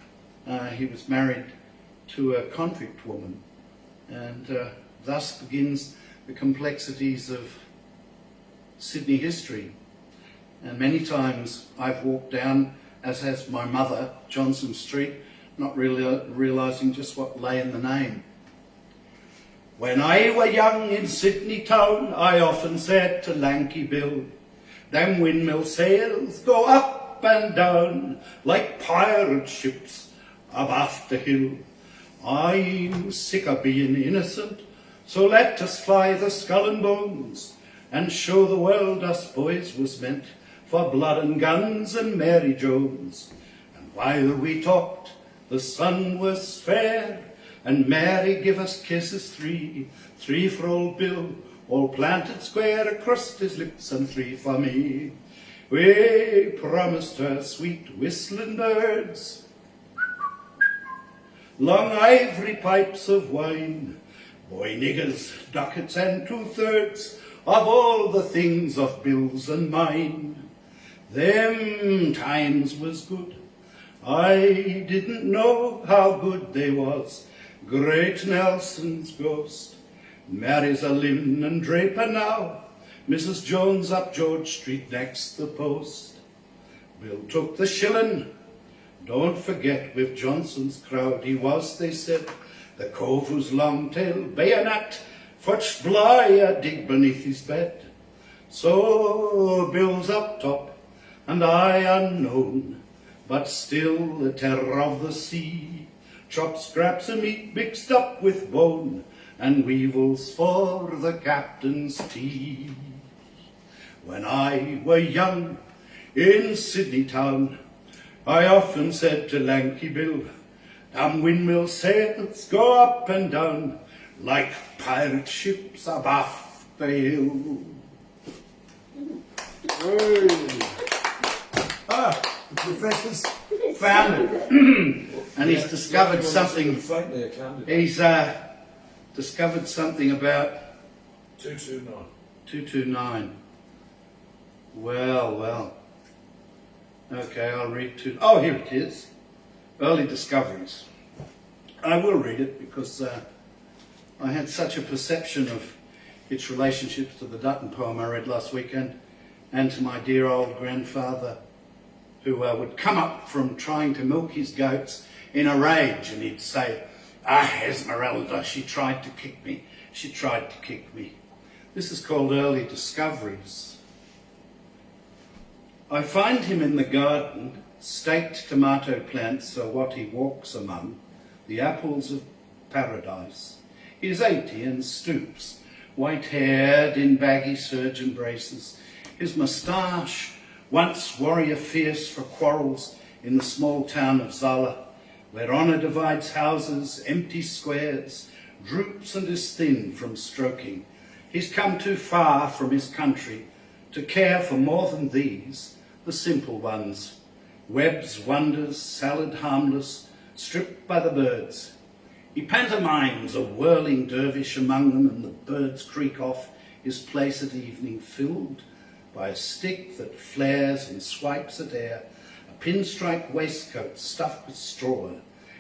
[SPEAKER 3] he was married to a convict woman. And thus begins the complexities of Sydney history. And many times I've walked down, as has my mother, Johnson Street, not really realising just what lay in the name. When I were young in Sydney town, I often said to Lanky Bill, them windmill sails go up and down like pirate ships abaft the hill. I'm sick of being innocent, so let us fly the skull and bones and show the world us boys was meant for blood and guns and Mary Jones. And while we talked, the sun was fair, and Mary give us kisses three for old Bill, all planted square across his lips, and 3 for me. We promised her sweet whistling birds, long ivory pipes of wine, boy niggers, ducats, and 2/3 of all the things of Bill's and mine. Them times was good. I didn't know how good they was. Great Nelson's ghost. Mary's a linen draper now. Mrs. Jones up George Street next the post. Bill took the shillin'. Don't forget with Johnson's crowd he was, they said, the cove whose long tail bayonet fetched Bligh a dig beneath his bed. So Bill's up top, and I unknown, but still the terror of the sea. Chopped scraps of meat mixed up with bone, and weevils for the captain's tea. When I were young in Sydney town, I often said to Lanky Bill, damn windmill sails go up and down like pirate ships abaft the hill.
[SPEAKER 2] The professor's found it.
[SPEAKER 3] And he's discovered something.
[SPEAKER 4] Faint there, can't it?
[SPEAKER 3] He's discovered something about
[SPEAKER 4] 229.
[SPEAKER 3] 229. Well. Okay, I'll read two. Oh, here it is. Early discoveries. I will read it because I had such a perception of its relationships to the Dutton poem I read last weekend and to my dear old grandfather who would come up from trying to milk his goats in a rage and he'd say, Esmeralda, she tried to kick me. She tried to kick me. This is called Early Discoveries. I find him in the garden, staked tomato plants are what he walks among, the apples of paradise. He is 80 and stoops, white-haired in baggy surgeon braces. His moustache, once warrior fierce for quarrels in the small town of Zala, where honour divides houses, empty squares, droops and is thin from stroking. He's come too far from his country to care for more than these, the simple ones. Webs, wonders, salad harmless, stripped by the birds. He pantomimes a whirling dervish among them, and the birds creak off his place at evening, filled by a stick that flares and swipes at air, a pinstripe waistcoat stuffed with straw.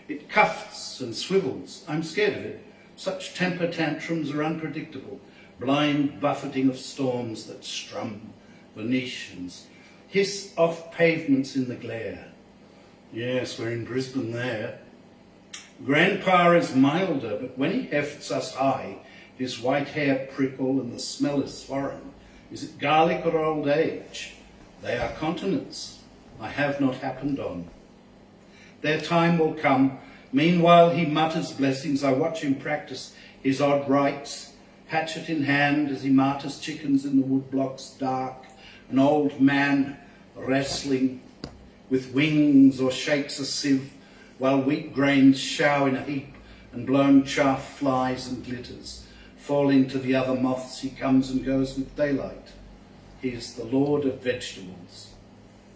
[SPEAKER 3] It cuffs and swivels. I'm scared of it. Such temper tantrums are unpredictable, blind buffeting of storms that strum Venetians, hiss off pavements in the glare. Yes, we're in Brisbane there. Grandpa is milder, but when he hefts us high, his white hair prickle and the smell is foreign. Is it garlic or old age? They are continents I have not happened on. Their time will come. Meanwhile he mutters blessings. I watch him practice his odd rites, hatchet in hand as he martyrs chickens in the woodblocks dark, an old man wrestling with wings or shakes a sieve while wheat grains shower in a heap and blown chaff flies and glitters. Falling to the other moths, he comes and goes with daylight. He is the lord of vegetables,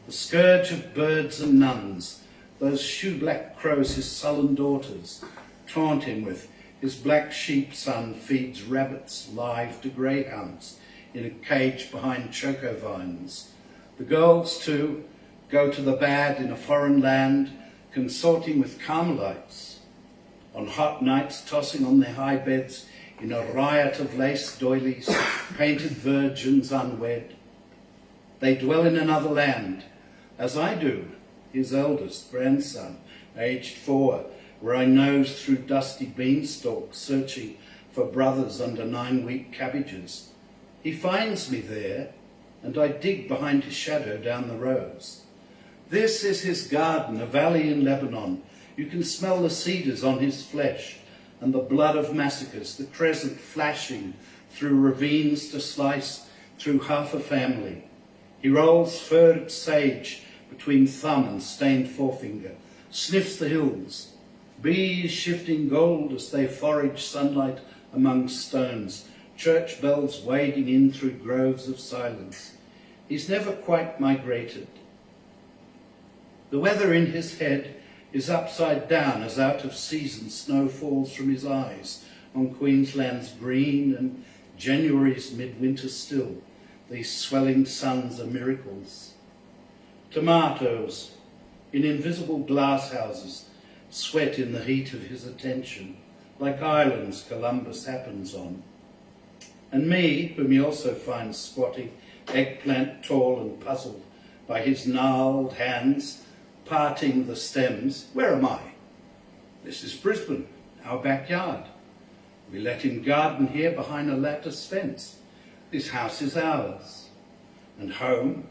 [SPEAKER 3] the scourge of birds and nuns. Those shoe-black crows, his sullen daughters, taunt him with. His black sheep son feeds rabbits live to greyhounds in a cage behind choco vines. The girls, too, go to the bad in a foreign land, consorting with Carmelites. On hot nights, tossing on their high beds in a riot of lace doilies, painted virgins unwed. They dwell in another land, as I do, his eldest grandson, aged 4, where I nose through dusty beanstalks, searching for brothers under 9-week cabbages. He finds me there, and I dig behind his shadow down the rows. This is his garden, a valley in Lebanon. You can smell the cedars on his flesh, and the blood of massacres, the crescent flashing through ravines to slice through half a family. He rolls furred sage between thumb and stained forefinger, sniffs the hills, bees shifting gold as they forage sunlight among stones, church bells wading in through groves of silence. He's never quite migrated. The weather in his head is upside down as out of season snow falls from his eyes on Queensland's green and January's midwinter still. These swelling suns are miracles. Tomatoes in invisible glass houses sweat in the heat of his attention, like islands Columbus happens on. and me, whom he also finds squatting, eggplant tall and puzzled by his gnarled hands, parting the stems. Where am I? This is Brisbane, our backyard. We let him garden here behind a lattice fence. This house is ours. And home,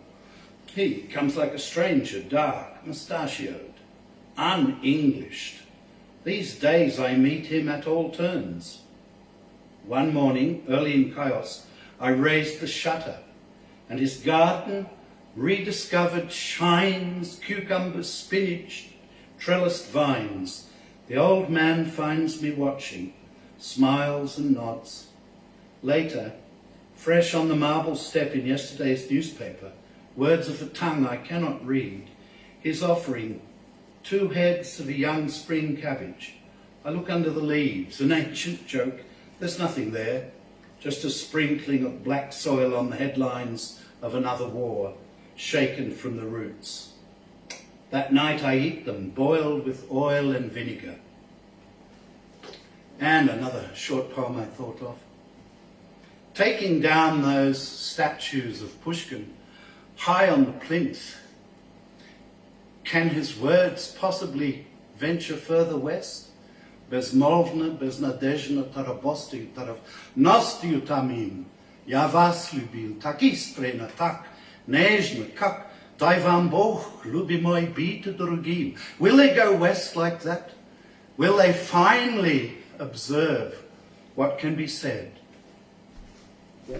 [SPEAKER 3] he comes like a stranger, dark, mustachioed, un-Englished. These days I meet him at all turns. One morning, early in chaos, I raised the shutter, and his garden, rediscovered, shines, cucumbers, spinach, trellised vines. The old man finds me watching, smiles and nods. Later, fresh on the marble step in yesterday's newspaper, words of a tongue I cannot read, his offering 2 heads of a young spring cabbage. I look under the leaves, an ancient joke. There's nothing there, just a sprinkling of black soil on the headlines of another war, shaken from the roots. That night I eat them, boiled with oil and vinegar. And another short poem I thought of. Taking down those statues of Pushkin high on the plinth, can his words possibly venture further west? Безмолвно, безнадежно, тарабости, тарав, ностью тамим, я вас любил, так искренно, так нежно, как дай вам Бог, любимой, быть другим. Will they go west like that? Will they finally observe what can be said?
[SPEAKER 6] Yeah.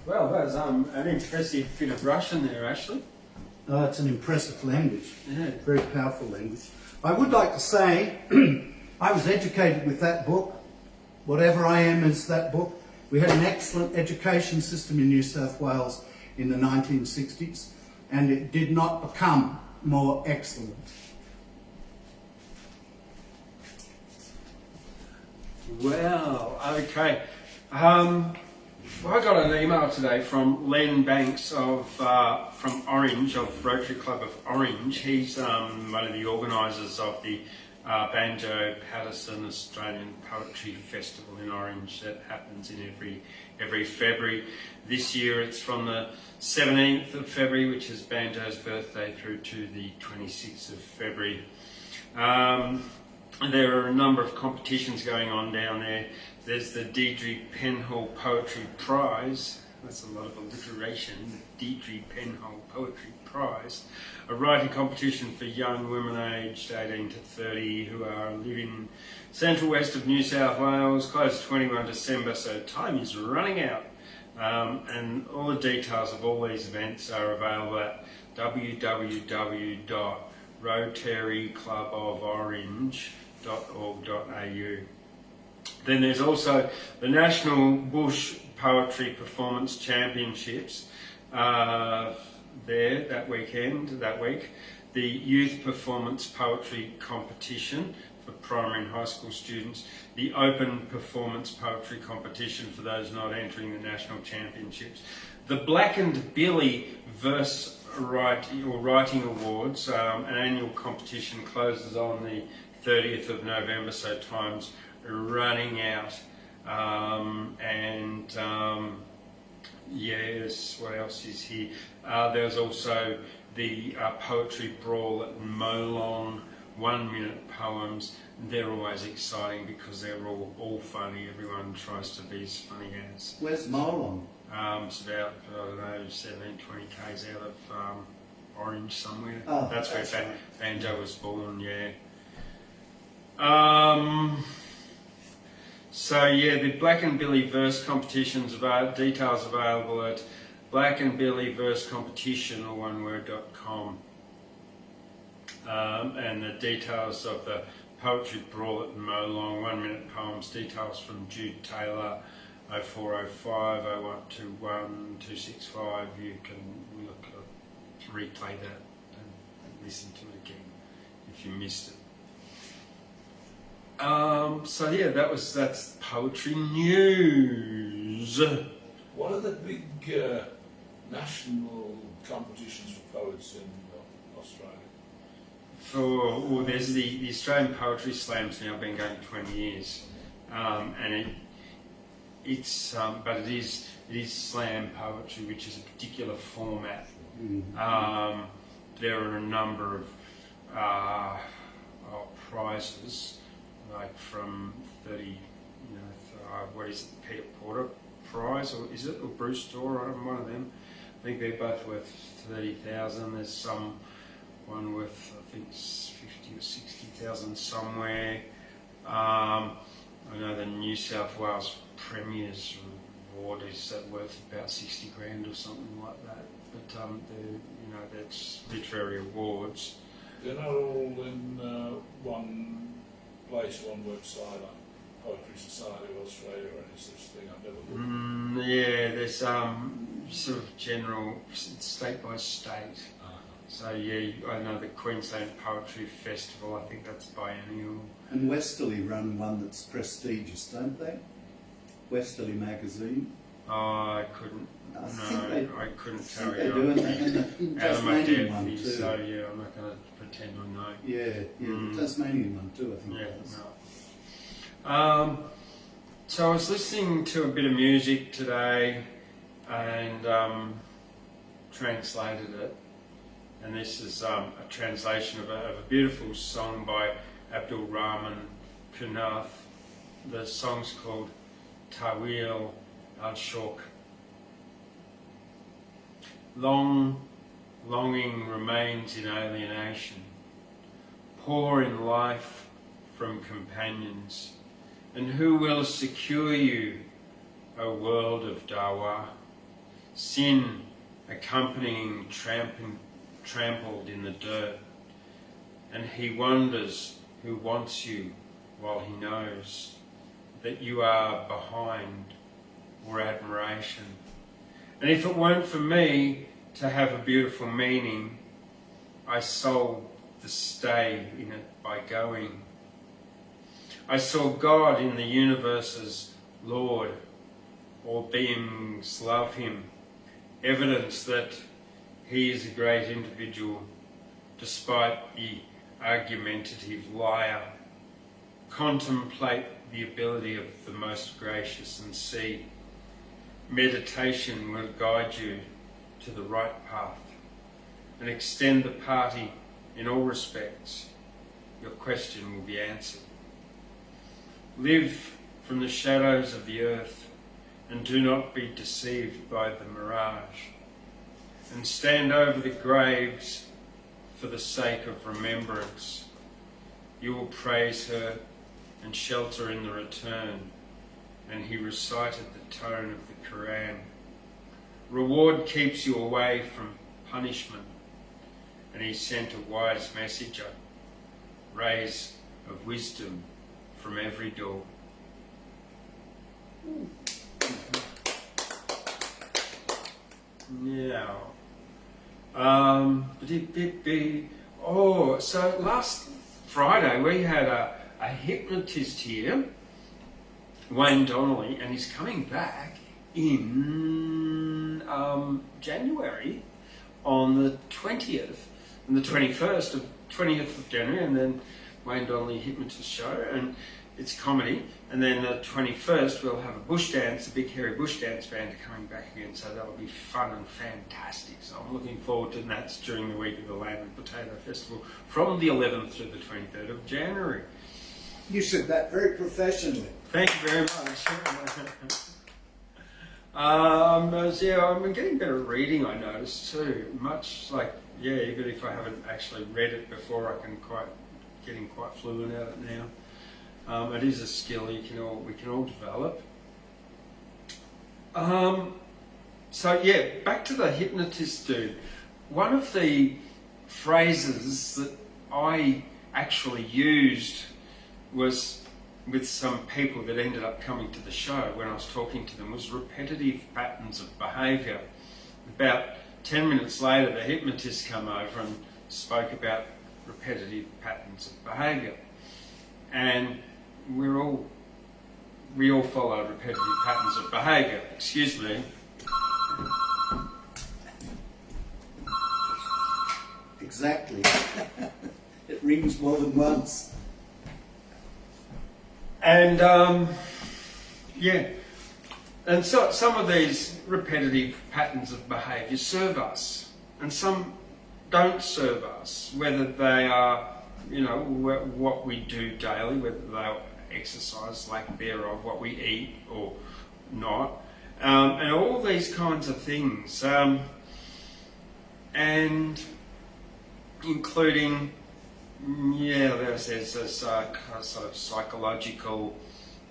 [SPEAKER 1] Well, that was an impressive bit of Russian there, Ashley.
[SPEAKER 3] It's an impressive language,
[SPEAKER 1] Yeah.
[SPEAKER 3] very powerful language. I would like to say I was educated with that book. Whatever I am is that book. We had an excellent education system in New South Wales in the 1960s, and it did not become more excellent.
[SPEAKER 1] Well, okay. I got an email today from Len Banks from Orange, of Rotary Club of Orange. He's one of the organisers of the Banjo Paterson Australian Poetry Festival in Orange that happens in every February. This year it's from the 17th of February, which is Banjo's birthday, through to the 26th of February. There are a number of competitions going on down there. There's the Deidre Penhall Poetry Prize. That's a lot of alliteration. The Deidre Penhall Poetry Prize. A writing competition for young women aged 18 to 30 who living central west of New South Wales. Closed 21 December, so time is running out. And all the details of all these events are available at www.rotarycluboforange.org.au. Then there's also the National Bush Poetry Performance Championships there that week. The Youth Performance Poetry Competition for primary and high school students. The Open Performance Poetry Competition for those not entering the National Championships. The Black and Billy Verse Writing Awards, an annual competition, closes on the 30th of November, so time's running out. Yes, what else is here? There's also the Poetry Brawl at Molong, 1 minute poems. They're always exciting because they're all funny. Everyone tries to be as funny as.
[SPEAKER 3] Where's Molong?
[SPEAKER 1] It's about, I don't know, 17, 20 k's out of Orange somewhere.
[SPEAKER 3] Oh,
[SPEAKER 1] that's where
[SPEAKER 3] right.
[SPEAKER 1] Banjo was born, yeah. So yeah, the Black and Billy Verse competitions, details available at blackandbillyversecompetition, or oneword.com. And the details of the Poetry Brawl at Molong, 1 minute poems, details from Jude Taylor, 0405 0121 265. You can replay that and listen to it again if you missed it. So yeah, that's poetry news.
[SPEAKER 4] What are the big national competitions for poets in Australia?
[SPEAKER 1] there's the Australian Poetry Slam's now been going 20 years, and but it is slam poetry, which is a particular format. There are a number of prizes, like from 30, what is it, Peter Porter Prize, or is it, or Bruce Store, one of them. I think they're both worth 30,000. There's some one worth, I think, 50 or 60,000 somewhere. I know the New South Wales Premier's award is worth about 60 grand or something like that. But that's literary awards.
[SPEAKER 4] They're not all in one place, one website, like Poetry Society of Australia or any such thing. I've never looked.
[SPEAKER 1] Yeah, there's sort of general, state by state. So yeah, I know the Queensland Poetry Festival, I think that's biennial.
[SPEAKER 2] And Westerly run one that's prestigious, don't they? Westerly magazine.
[SPEAKER 1] Oh, I couldn't. I couldn't tell
[SPEAKER 2] They
[SPEAKER 1] you.
[SPEAKER 2] do, and the Tasmanian one too.
[SPEAKER 1] So yeah, I'm not going to pretend I know.
[SPEAKER 2] Yeah, the Tasmanian one too, I think.
[SPEAKER 1] Yeah,
[SPEAKER 2] it does.
[SPEAKER 1] no. So I was listening to a bit of music today and translated it. And this is a translation of a beautiful song by Abdul Rahman Kunath. The song's called Tawil al-Shawk. Longing remains in alienation, poor in life from companions. And who will secure you, O world of Dawa? Sin accompanying trampled in the dirt, and he wonders who wants you while he knows that you are behind or admiration. And if it weren't for me to have a beautiful meaning, I sold the stay in it by going. I saw God in the universe's Lord, all beings love him, evidence that he is a great individual, despite the argumentative liar. Contemplate the ability of the most gracious and see. Meditation will guide you to the right path and extend the party in all respects. Your question will be answered. Live from the shadows of the earth and do not be deceived by the mirage. And stand over the graves for the sake of remembrance. You will praise her and shelter in the return. And he recited the tone of the Quran. Reward keeps you away from punishment. And he sent a wise messenger, rays of wisdom from every door. Now, so last Friday we had a hypnotist here, Wayne Donnelly, and he's coming back in January on the 20th and the 20th of January, and then Wayne Donnelly Hypnotist Show, and it's comedy. And then the 21st we'll have a bush dance, a big hairy bush dance band coming back again, so that'll be fun and fantastic. So I'm looking forward to that. And that's during the week of the Lamb and Potato Festival from the 11th to the 23rd of January.
[SPEAKER 2] You said that very professionally.
[SPEAKER 1] Thank you very much. I'm getting better at reading, I noticed too. Much like, even if I haven't actually read it before, I can getting quite fluent at it now. It is a skill we can all develop. Back to the hypnotist dude. One of the phrases that I actually used was with some people that ended up coming to the show when I was talking to them, was repetitive patterns of behaviour. About 10 minutes later, the hypnotist came over and spoke about repetitive patterns of behaviour. And we all follow repetitive patterns of behaviour. Excuse me.
[SPEAKER 2] Exactly. It rings more than once.
[SPEAKER 1] And yeah, and so some of these repetitive patterns of behaviour serve us, and some don't serve us, whether they are, you know, what we do daily, whether they are exercise, lack thereof, what we eat or not, and all these kinds of things, and including, there's a sort of psychological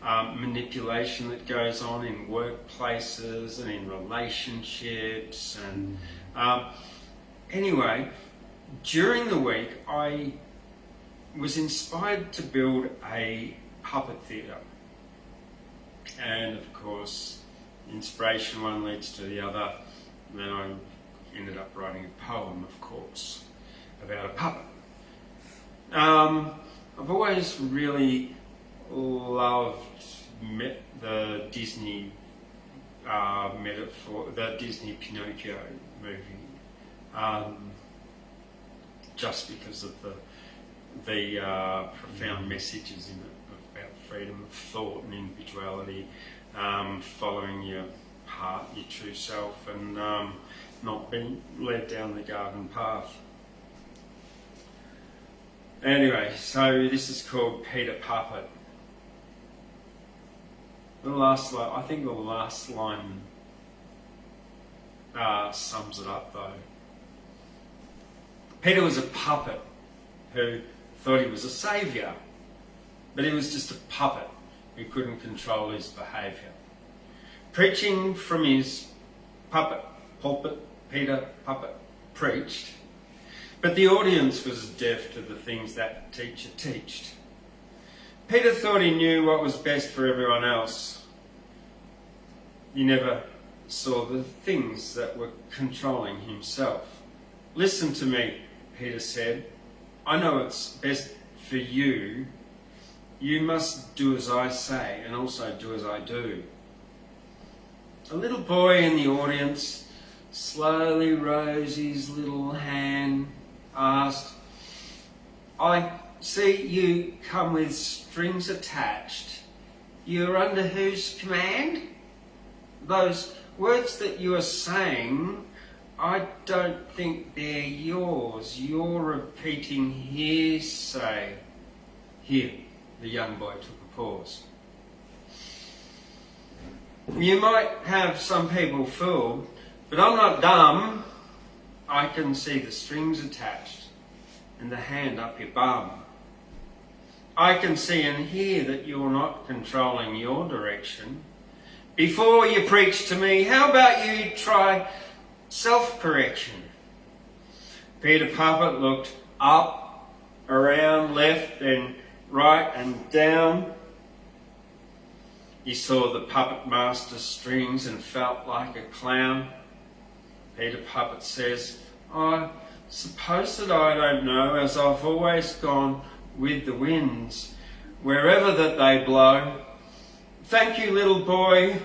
[SPEAKER 1] manipulation that goes on in workplaces and in relationships, and anyway, during the week I was inspired to build a puppet theatre, and of course inspiration one leads to the other, and then I ended up writing a poem, of course, about a puppet. I've always really loved the Disney metaphor, the Disney Pinocchio movie, just because of the profound messages in it about freedom of thought and individuality, following your heart, your true self, and not being led down the garden path. Anyway, so this is called Peter Puppet. I think the last line sums it up though. Peter was a puppet who thought he was a saviour, but he was just a puppet who couldn't control his behaviour. Preaching from his pulpit, Peter Puppet preached, but the audience was deaf to the things that teacher teached. Peter thought he knew what was best for everyone else. He never saw the things that were controlling himself. Listen to me, Peter said. I know what's best for you. You must do as I say and also do as I do. A little boy in the audience slowly rose his little hand, asked, I see you come with strings attached. You're under whose command? Those words that you are saying, I don't think they're yours. You're repeating hearsay. Here, the young boy took a pause. You might have some people fooled, but I'm not dumb. I can see the strings attached and the hand up your bum. I can see and hear that you're not controlling your direction. Before you preach to me, how about you try self-correction? Peter Puppet looked up, around, left, then right and down. He saw the puppet master's strings and felt like a clown. Peter Puppet says, I suppose that I don't know, as I've always gone with the winds, wherever that they blow. Thank you, little boy,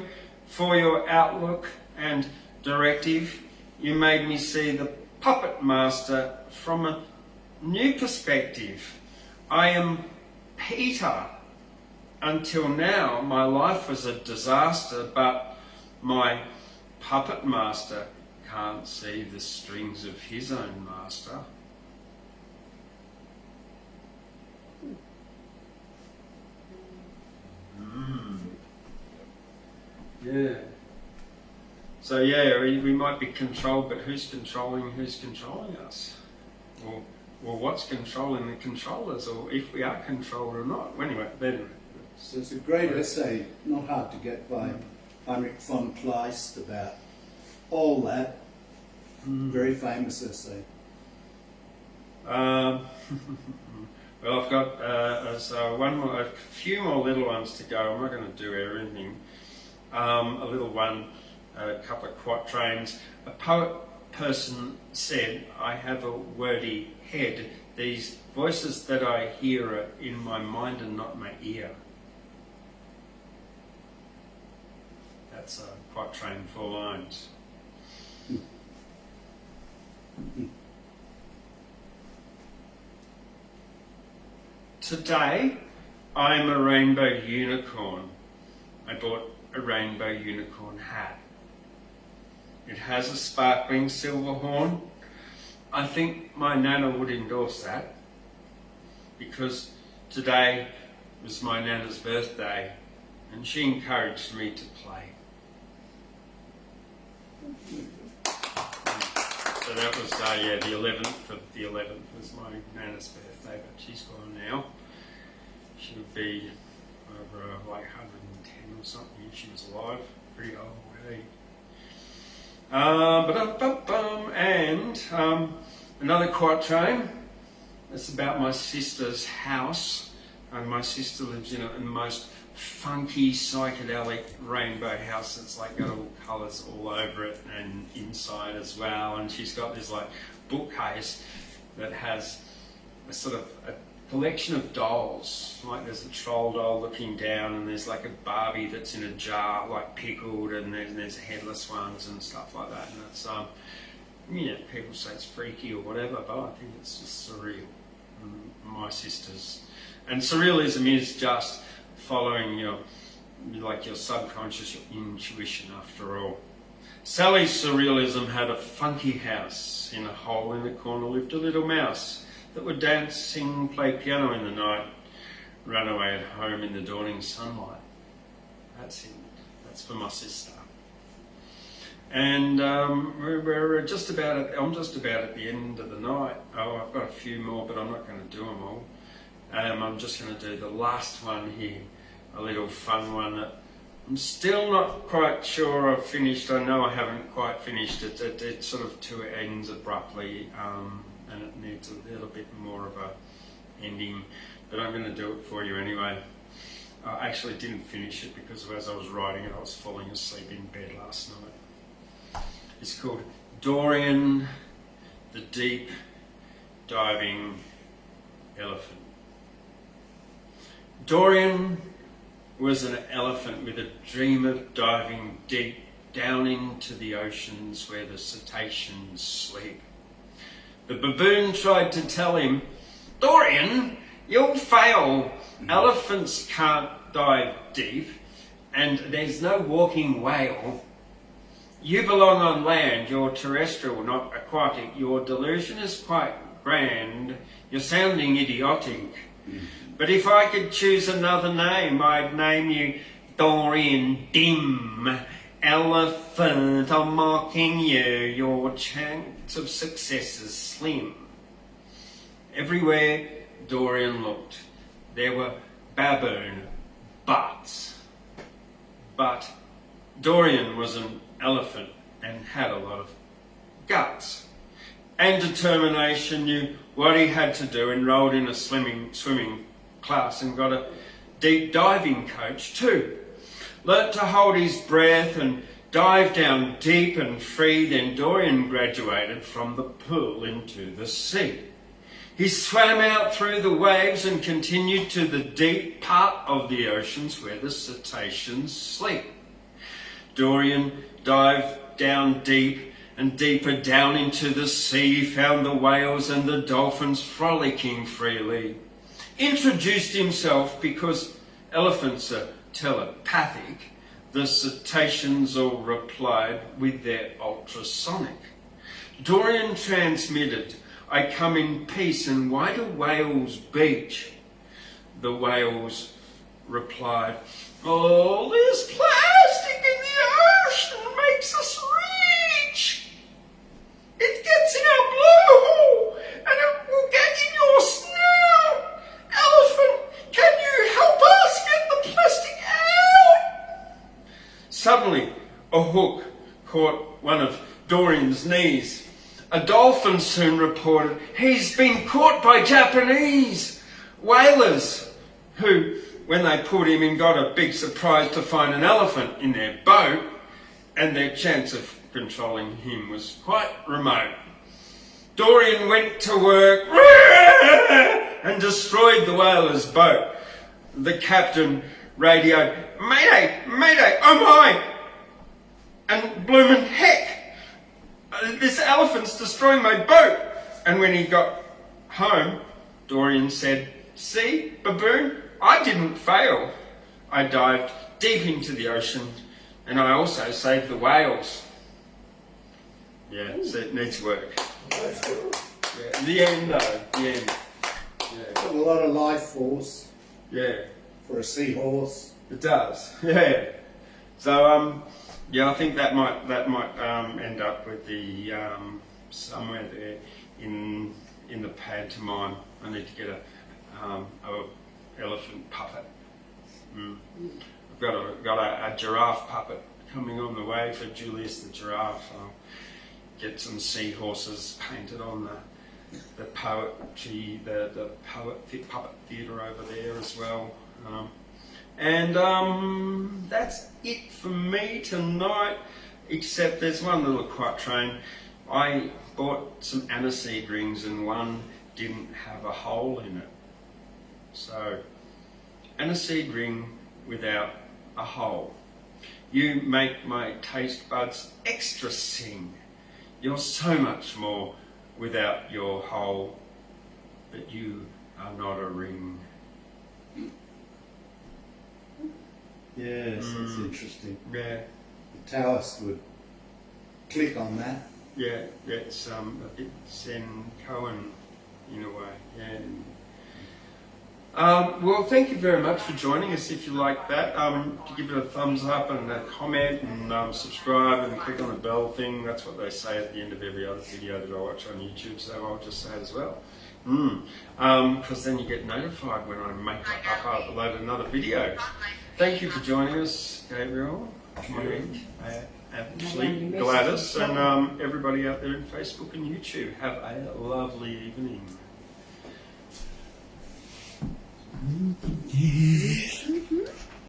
[SPEAKER 1] for your outlook and directive. You made me see the puppet master from a new perspective. I am Peter. Until now, my life was a disaster, but my puppet master can't see the strings of his own master. Yeah. So yeah, we might be controlled, but who's controlling us? Or what's controlling the controllers, or if we are controlled or not? Anyway.
[SPEAKER 2] So it's a great essay, not hard to get by Heinrich von Kleist about all that. Very famous essay.
[SPEAKER 1] Well, I've got a few more little ones to go. I'm not going to do everything. A little one, a couple of quatrains. A poet person said, I have a wordy head. These voices that I hear are in my mind and not my ear. That's a quatrain, 4 lines. Today, I'm a rainbow unicorn. I bought a rainbow unicorn hat. It has a sparkling silver horn. I think my Nana would endorse that because today was my Nana's birthday and she encouraged me to play. So that was, the 11th of the 11th was my Nana's birthday, but she's gone now. She would be over like 110 or something if she was alive. Pretty old, hey. And another quatrain. It's about my sister's house. And my sister lives in the most funky psychedelic rainbow house that's like got all colours all over it and inside as well. And she's got this like bookcase that has a sort of a collection of dolls. Like there's a troll doll looking down, and there's like a Barbie that's in a jar, like pickled, and there's headless ones and stuff like that. And it's people say it's freaky or whatever, but I think it's just surreal. My sister's, and surrealism is just following your subconscious, your intuition. After all, Sally's surrealism had a funky house. In a hole in the corner lived a little mouse that would dance, sing, play piano in the night, run away at home in the dawning sunlight. That's it. That's for my sister. And we're just about I'm just about at the end of the night. Oh, I've got a few more, but I'm not going to do them all. I'm just going to do the last one here, a little fun one that I'm still not quite sure I've finished. I know I haven't quite finished it. It sort of ends abruptly, and it needs a little bit more of a ending, but I'm going to do it for you anyway. I actually didn't finish it because as I was writing it, I was falling asleep in bed last night. It's called Dorian, the Deep Diving Elephant. Dorian was an elephant with a dream of diving deep down into the oceans where the cetaceans sleep. The baboon tried to tell him, "Dorian, you'll fail. Elephants can't dive deep, and there's no walking whale. You belong on land, you're terrestrial, not aquatic. Your delusion is quite grand. You're sounding idiotic. But if I could choose another name, I'd name you Dorian Dim. Elephant, I'm mocking you. Your chance of success is slim." Everywhere Dorian looked, there were baboon butts. But Dorian was an elephant and had a lot of guts and determination, knew what he had to do, enrolled in a swimming class and got a deep diving coach too. Learnt to hold his breath and dive down deep and free. Then Dorian graduated from the pool into the sea. He swam out through the waves and continued to the deep part of the oceans where the cetaceans sleep. Dorian dived down deep and deeper down into the sea, found the whales and the dolphins frolicking freely. Introduced himself because elephants are telepathic. The cetaceans all replied with their ultrasonic. Dorian transmitted, "I come in peace, and why do whales beach?" The whales replied, "All this plastic in the ocean makes us rich. It gets in our blowhole and it will get in your snout. Elephant, can you help us get the plastic out?" Suddenly, a hook caught one of Dorian's knees. A dolphin soon reported he's been caught by Japanese whalers who, when they pulled him in, got a big surprise to find an elephant in their boat, and their chance of controlling him was quite remote. Dorian went to work and destroyed the whaler's boat. The captain radioed, "Mayday, mayday, oh my!" And bloomin' heck, this elephant's destroying my boat. And when he got home, Dorian said, See, baboon, I didn't fail. I dived deep into the ocean, and I also saved the whales. Yeah, so it needs work.
[SPEAKER 6] That's good.
[SPEAKER 1] Yeah. The end though, the end. Yeah.
[SPEAKER 2] Got a lot of life force
[SPEAKER 1] Yeah,
[SPEAKER 2] for a seahorse.
[SPEAKER 1] it does. Yeah. So yeah, I think that might end up with the somewhere there in the pantomime. I need to get a elephant puppet. I've got a giraffe puppet coming on the way for Julius the giraffe. I'll get some seahorses painted on the poetry, the puppet theatre over there as well. And that's it for me tonight, except there's one little quatrain. I bought some aniseed rings and one didn't have a hole in it. So, aniseed ring without a hole. You make my taste buds extra sing. You're so much more without your hole, but you are not a ring.
[SPEAKER 2] Yes, that's interesting.
[SPEAKER 1] Yeah,
[SPEAKER 2] The Taoist would click on that.
[SPEAKER 1] yeah, it's a bit Zen Koan in a way. Yeah. Well, thank you very much for joining us. If you like that, give it a thumbs up and a comment and subscribe and click on the bell thing. That's what they say at the end of every other video that I watch on YouTube, so I'll just say it as well. Because then you get notified when I upload another video. Thank you for joining us, Gabriel, Ashley, Gladys, and everybody out there in Facebook and YouTube. Have a lovely evening.